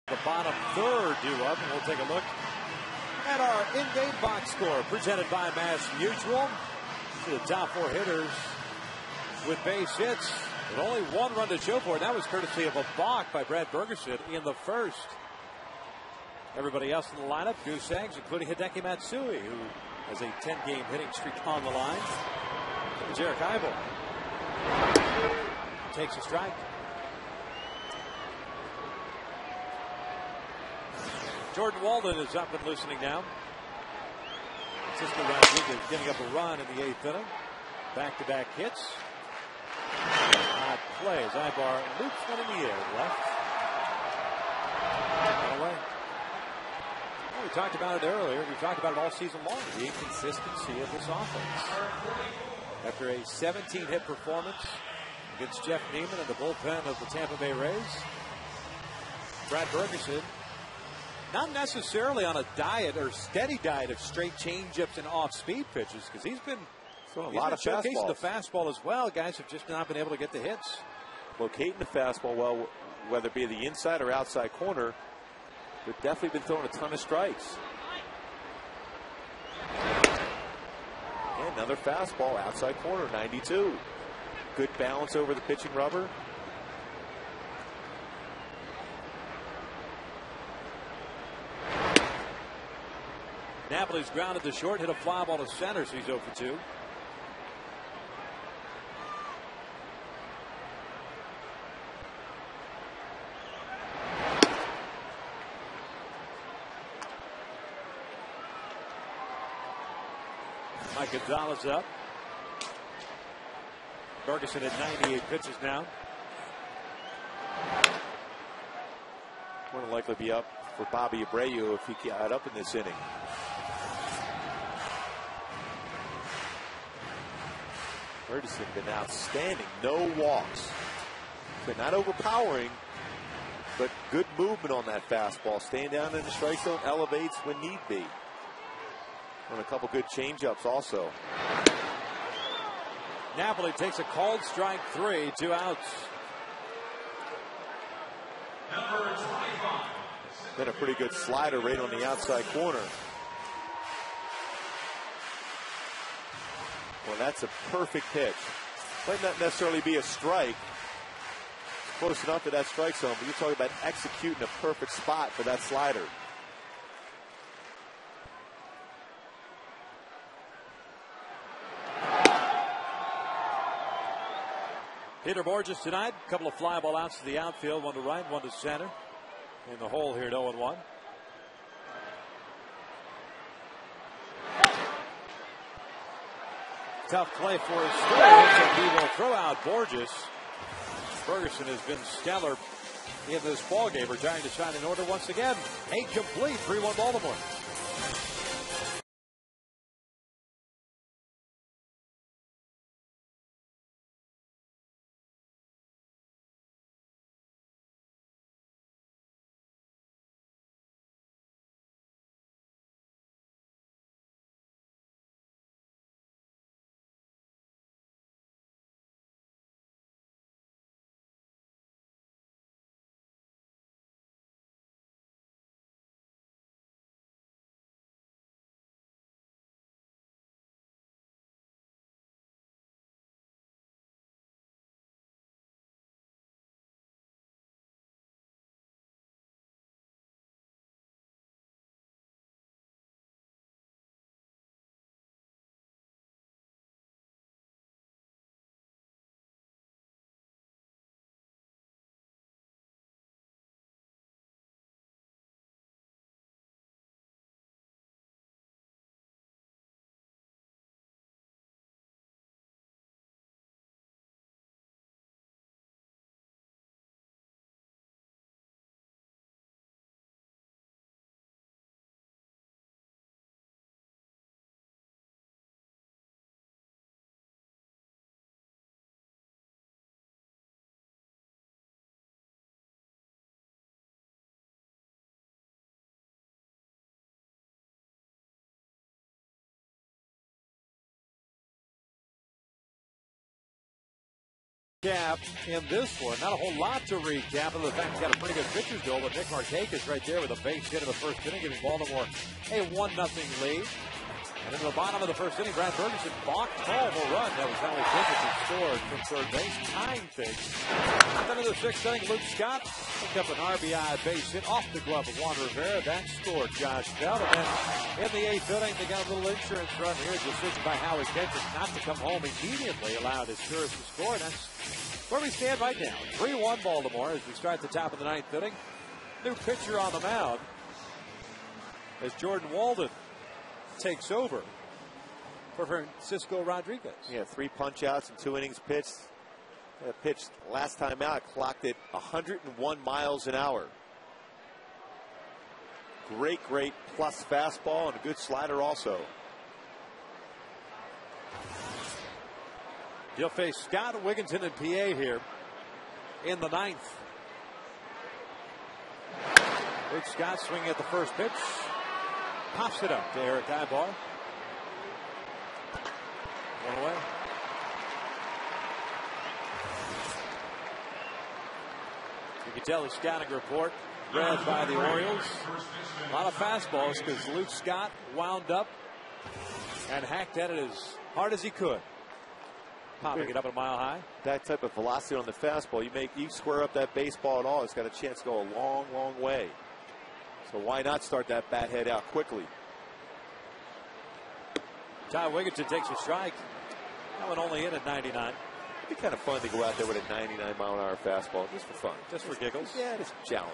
The bottom third due up, and we'll take a look at our in-game box score presented by Mass Mutual. To the top 4 hitters with base hits, with only 1 run to show for it. That was courtesy of a balk by Brad Bergerson in the first. Everybody else in the lineup, goose eggs, including Hideki Matsui, who has a 10-game hitting streak on the line. Jarek Heibel takes a strike. Jordan Walden is up and loosening now. Francisco Rodriguez getting up a run in the 8th inning. Back-to-back hits. Odd plays. Ibar loops one in the air. Left. Away. Well, we talked about it earlier. We talked about it all season long. The inconsistency of this offense. After a 17-hit performance against Jeff Neiman and the bullpen of the Tampa Bay Rays, Brad Bergeson, not necessarily on a diet or steady diet of straight changeups and off-speed pitches, because he's been throwing a lot of showcasing the fastball as well. Guys have just not been able to get the hits. Locating the fastball well, whether it be the inside or outside corner. They've definitely been throwing a ton of strikes. And another fastball outside corner, 92. Good balance over the pitching rubber. Napoli's grounded to short, hit a fly ball to center, so he's 0 for 2. Mike Gonzalez up. Ferguson at 98 pitches now. More than likely be up for Bobby Abreu if he got up in this inning. Ferguson been outstanding. No walks. But not overpowering, but good movement on that fastball. Staying down in the strike zone, elevates when need be. And a couple good changeups also. Napoli takes a called strike 3, 2 outs. Then a pretty good slider right on the outside corner. Well, that's a perfect pitch. Might not necessarily be a strike. It's close enough to that strike zone, but you're talking about executing a perfect spot for that slider. Peter Borges tonight, a couple of fly ball outs to the outfield, one to right, one to center. In the hole here at 0-1. Tough play for his strike. He will throw out Borges. Ferguson has been stellar in this ball game. Retiring to shine in order once again. 8 complete, 3-1 Baltimore. Recap in this one. Not a whole lot to recap, other than the fact he's got a pretty good pitcher's duel, but Nick Markakis right there with a base hit in the first inning, giving Baltimore a 1-0 lead. And in the bottom of the first inning, Brad Ferguson balked home a run. That was Howie Kendrick who scored from third base. Tying things. Then in the sixth inning, Luke Scott picked up an RBI base hit off the glove of Juan Rivera. That scored Josh Bell. And then in the eighth inning, they got a little insurance run here. Decision by Howie Kendrick not to come home immediately allowed his Tourist to score. And that's where we stand right now. 3-1 Baltimore as we start the top of the ninth inning. New pitcher on the mound. as Jordan Walden takes over for Francisco Rodriguez. Yeah, 3 punch outs and 2 innings pitched. Pitched last time out, clocked at 101 miles an hour. Great plus fastball and a good slider also. He'll face Scott Wigginton and PA here in the 9th. Big Scott swinging at the first pitch. Pops it up to Eric Ibar. 1 away. You can tell the scouting report read by the Orioles. A lot of fastballs because Luke Scott wound up and hacked at it as hard as he could. Popping it up a mile high. That type of velocity on the fastball, you square up that baseball at all, it's got a chance to go a long way. So why not start that bat head out quickly? Ty Wigginton takes a strike. That one only in at 99. It'd be kind of fun to go out there with a 99-mile-an-hour fastball, just for fun. Just for giggles? Yeah, just a challenge.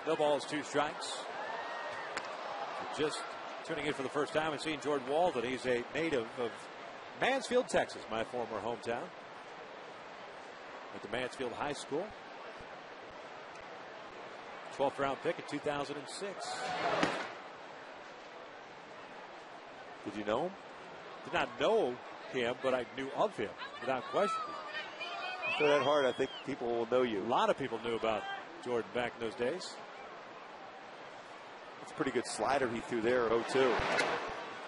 No balls, 2 strikes. Just tuning in for the first time and seeing Jordan Walden. He's a native of Mansfield, Texas, my former hometown. At the Mansfield High School. 12th round pick in 2006. Did you know him? Did not know him, but I knew of him without question. Throw that hard, I think people will know you. A lot of people knew about Jordan back in those days. It's a pretty good slider he threw there at 0-2.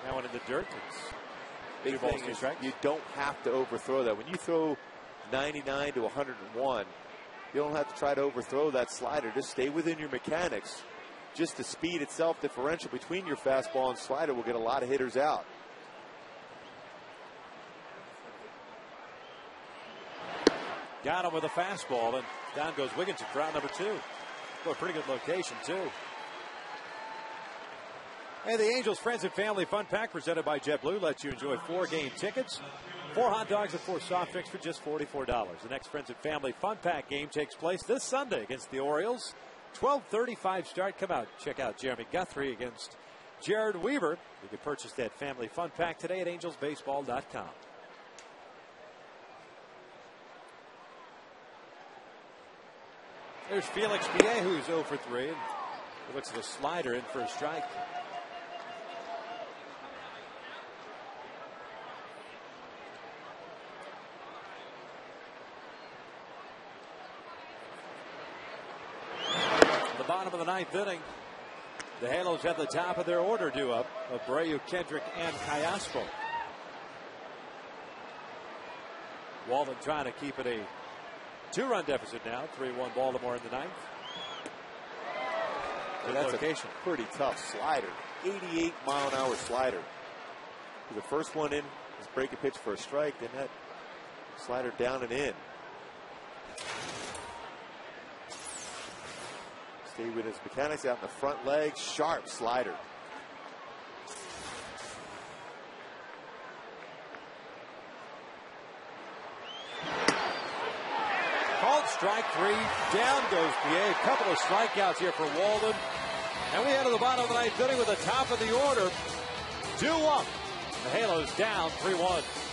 That one in the dirt. It's big balls, thing 2 is strikes. you don't have to overthrow that. When you throw 99 to 101, you don't have to try to overthrow that slider. Just stay within your mechanics. Just the speed itself, differential between your fastball and slider, will get a lot of hitters out. Got him with a fastball, and down goes Wigginton for out number 2. A pretty good location, too. And the Angels Friends and Family Fun Pack presented by JetBlue lets you enjoy 4 game tickets, 4 hot dogs, and 4 soft drinks for just $44. The next Friends and Family Fun Pack game takes place this Sunday against the Orioles. 12:35 start. Come out, check out Jeremy Guthrie against Jared Weaver. You can purchase that Family Fun Pack today at angelsbaseball.com. There's Felix Pierre, who's 0 for 3. And he looks at the slider in for a strike. The bottom of the 9th inning. The Halos have the top of their order due up. Abreu, Kendrick, and Callaspo. Walden trying to keep it a 2-run deficit now. 3-1 Baltimore in the 9th. And that's location. A pretty tough slider. 88-mile-an-hour slider. The first one in is break a pitch for a strike. Then that slider down and in. Stay with his mechanics out in the front leg. Sharp slider. Called strike 3. Down goes Pierre. A couple of strikeouts here for Walden. And we head to the bottom of the 9th inning with the top of the order. 2-1. The Halos down 3-1.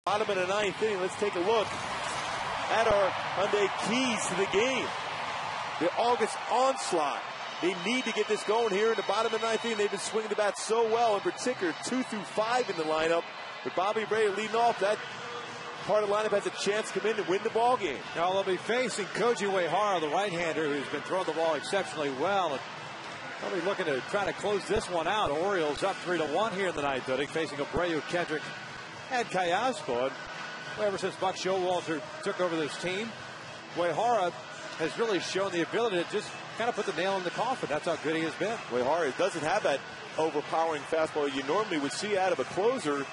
Bottom of the ninth inning. Let's take a look at our Hyundai keys to the game. The August onslaught. They need to get this going here in the bottom of the ninth inning. They've been swinging the bat so well, in particular 2 through 5 in the lineup. With Bobby Abreu leading off, that part of the lineup has a chance to come in and win the ball game. Now they'll be facing Koji Uehara, the right-hander, who's been throwing the ball exceptionally well. And they'll be looking to try to close this one out. Orioles up 3-1 here in the ninth inning, facing Abreu, Kendrick, and Callaspo. And ever since Buck Showalter took over this team, Uehara has really shown the ability to just kind of put the nail in the coffin. That's how good he has been. Uehara doesn't have that overpowering fastball you normally would see out of a closer.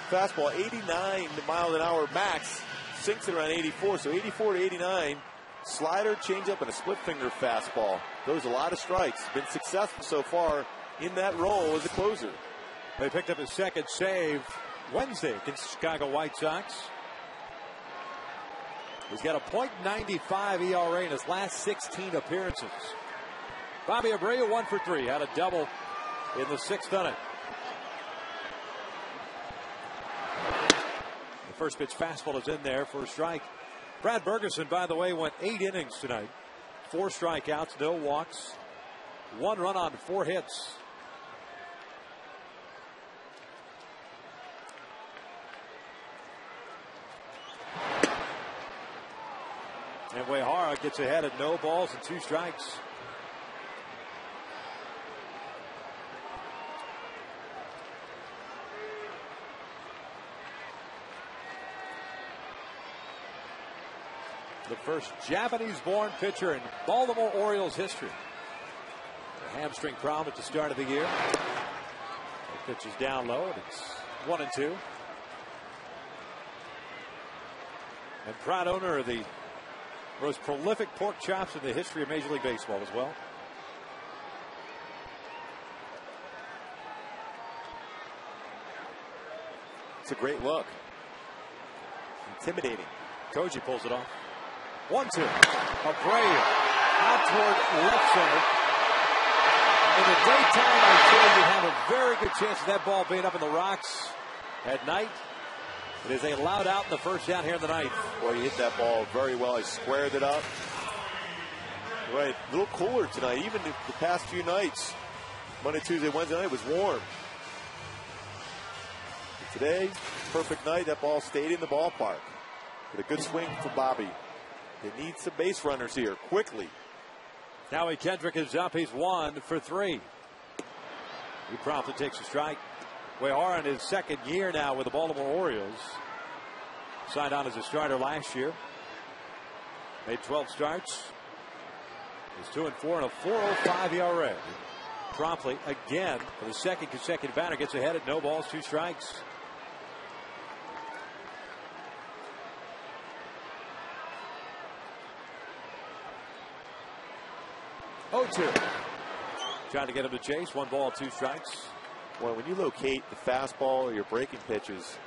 Fastball 89 miles an hour max, sinks at around 84, so 84 to 89. Slider, changeup, and a split finger fastball. Those a lot of strikes. Been successful so far in that role as a closer. They picked up his second save Wednesday against the Chicago White Sox. He's got a .95 ERA in his last 16 appearances. Bobby Abreu 1 for 3, had a double in the 6th inning. The first pitch fastball is in there for a strike. Brad Bergeson, by the way, went 8 innings tonight. 4 strikeouts, no walks, 1 run on 4 hits. And Uehara gets ahead at no balls and 2 strikes. The first Japanese-born pitcher in Baltimore Orioles history. A hamstring problem at the start of the year. The pitch is down low, and it's 1-2. And proud owner of the most prolific pork chops in the history of Major League Baseball as well. It's a great look. Intimidating. Koji pulls it off. 1-2. Abreu out toward left center. In the daytime, I'd say you have a very good chance of that ball being up in the rocks. At night, it is a loud out in the first down here in the ninth. Boy, he hit that ball very well. He squared it up. Right, a little cooler tonight. Even the past few nights, Monday, Tuesday, Wednesday night was warm. But today, perfect night. That ball stayed in the ballpark. With a good swing for Bobby. They need some base runners here quickly. Howie Kendrick is up. He's 1 for 3. He promptly takes a strike. Uehara in his second year now with the Baltimore Orioles. Signed on as a starter last year. Made 12 starts. He's 2-4 and a 4.05 ERA. Promptly again for the second consecutive batter gets ahead at no balls, 2 strikes. Trying to get him to chase. 1 ball, 2 strikes. Boy, when you locate the fastball or your breaking pitches,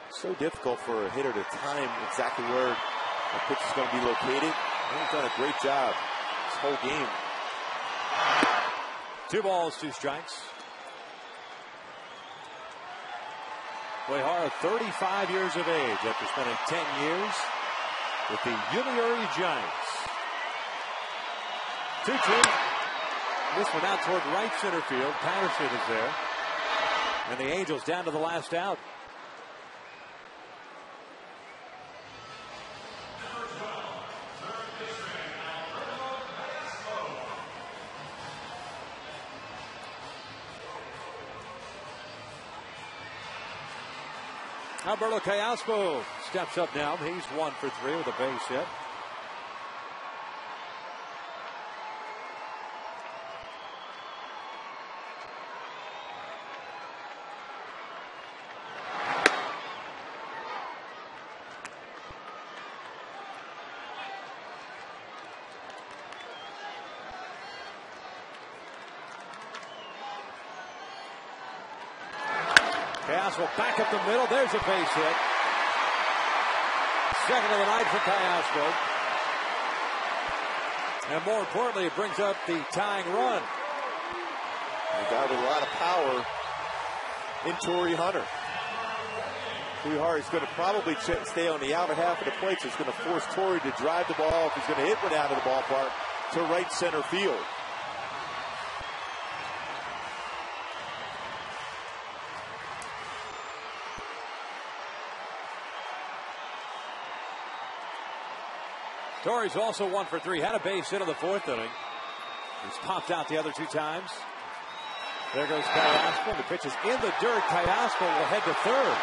it's so difficult for a hitter to time exactly where the pitch is going to be located. And he's done a great job this whole game. 2 balls, 2 strikes. Uehara, 35 years of age after spending 10 years with the Yomiuri Giants. 2-2. This one out toward right center field. Patterson is there. And the Angels down to the last out. Alberto Callaspo steps up now. He's 1 for 3 with a base hit. Callaspo back up the middle. There's a base hit. Second of the night for Callaspo. And more importantly, it brings up the tying run. A guy with a lot of power in Torrey Hunter. He's going to probably stay on the outer half of the plate, so it's going to force Torrey to drive the ball, if he's going to hit one out of the ballpark, to right center field. Torrey's also 1 for 3. Had a base hit in the 4th inning. He's popped out the other 2 times. There goes Carrasco. The pitch is in the dirt. Carrasco will head to third.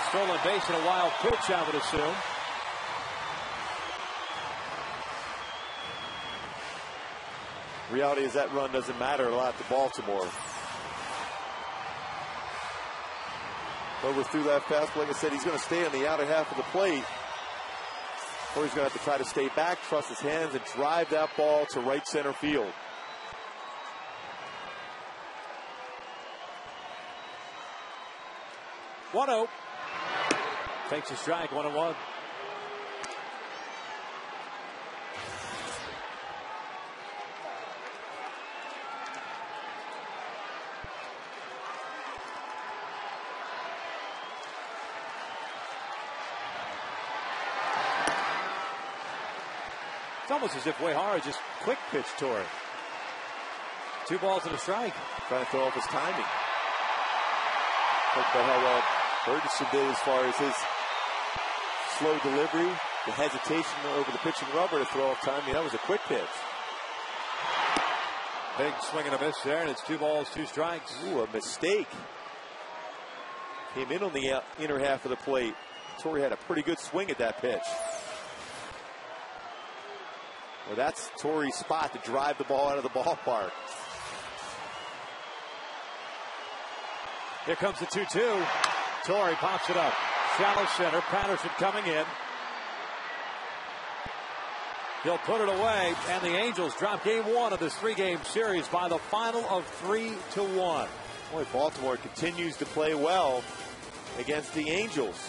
Stolen base and a wild pitch, I would assume. Reality is that run doesn't matter a lot to Baltimore. Overthrew that fastball. Like I said, he's going to stay on the outer half of the plate. Or he's going to have to try to stay back, trust his hands, and drive that ball to right center field. One 0. Takes a strike, 1-1. It's almost as if Wayhara just quick pitched Torrey. 2 balls and a strike. Trying to throw off his timing. Look at how well Ferguson did as far as his slow delivery, the hesitation over the pitching rubber to throw off timing. That was a quick pitch. Big swing and a miss there, and it's 2 balls, 2 strikes. Ooh, a mistake. Came in on the inner half of the plate. Torrey had a pretty good swing at that pitch. Well, that's Torrey's spot to drive the ball out of the ballpark. Here comes the 2-2. Torrey pops it up. Shallow center. Patterson coming in. He'll put it away, and the Angels drop game 1 of this 3-game series by the final of 3-1. Boy, Baltimore continues to play well against the Angels.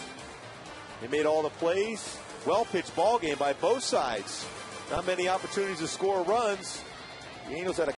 They made all the plays. Well-pitched ball game by both sides. Not many opportunities to score runs. The Angels had a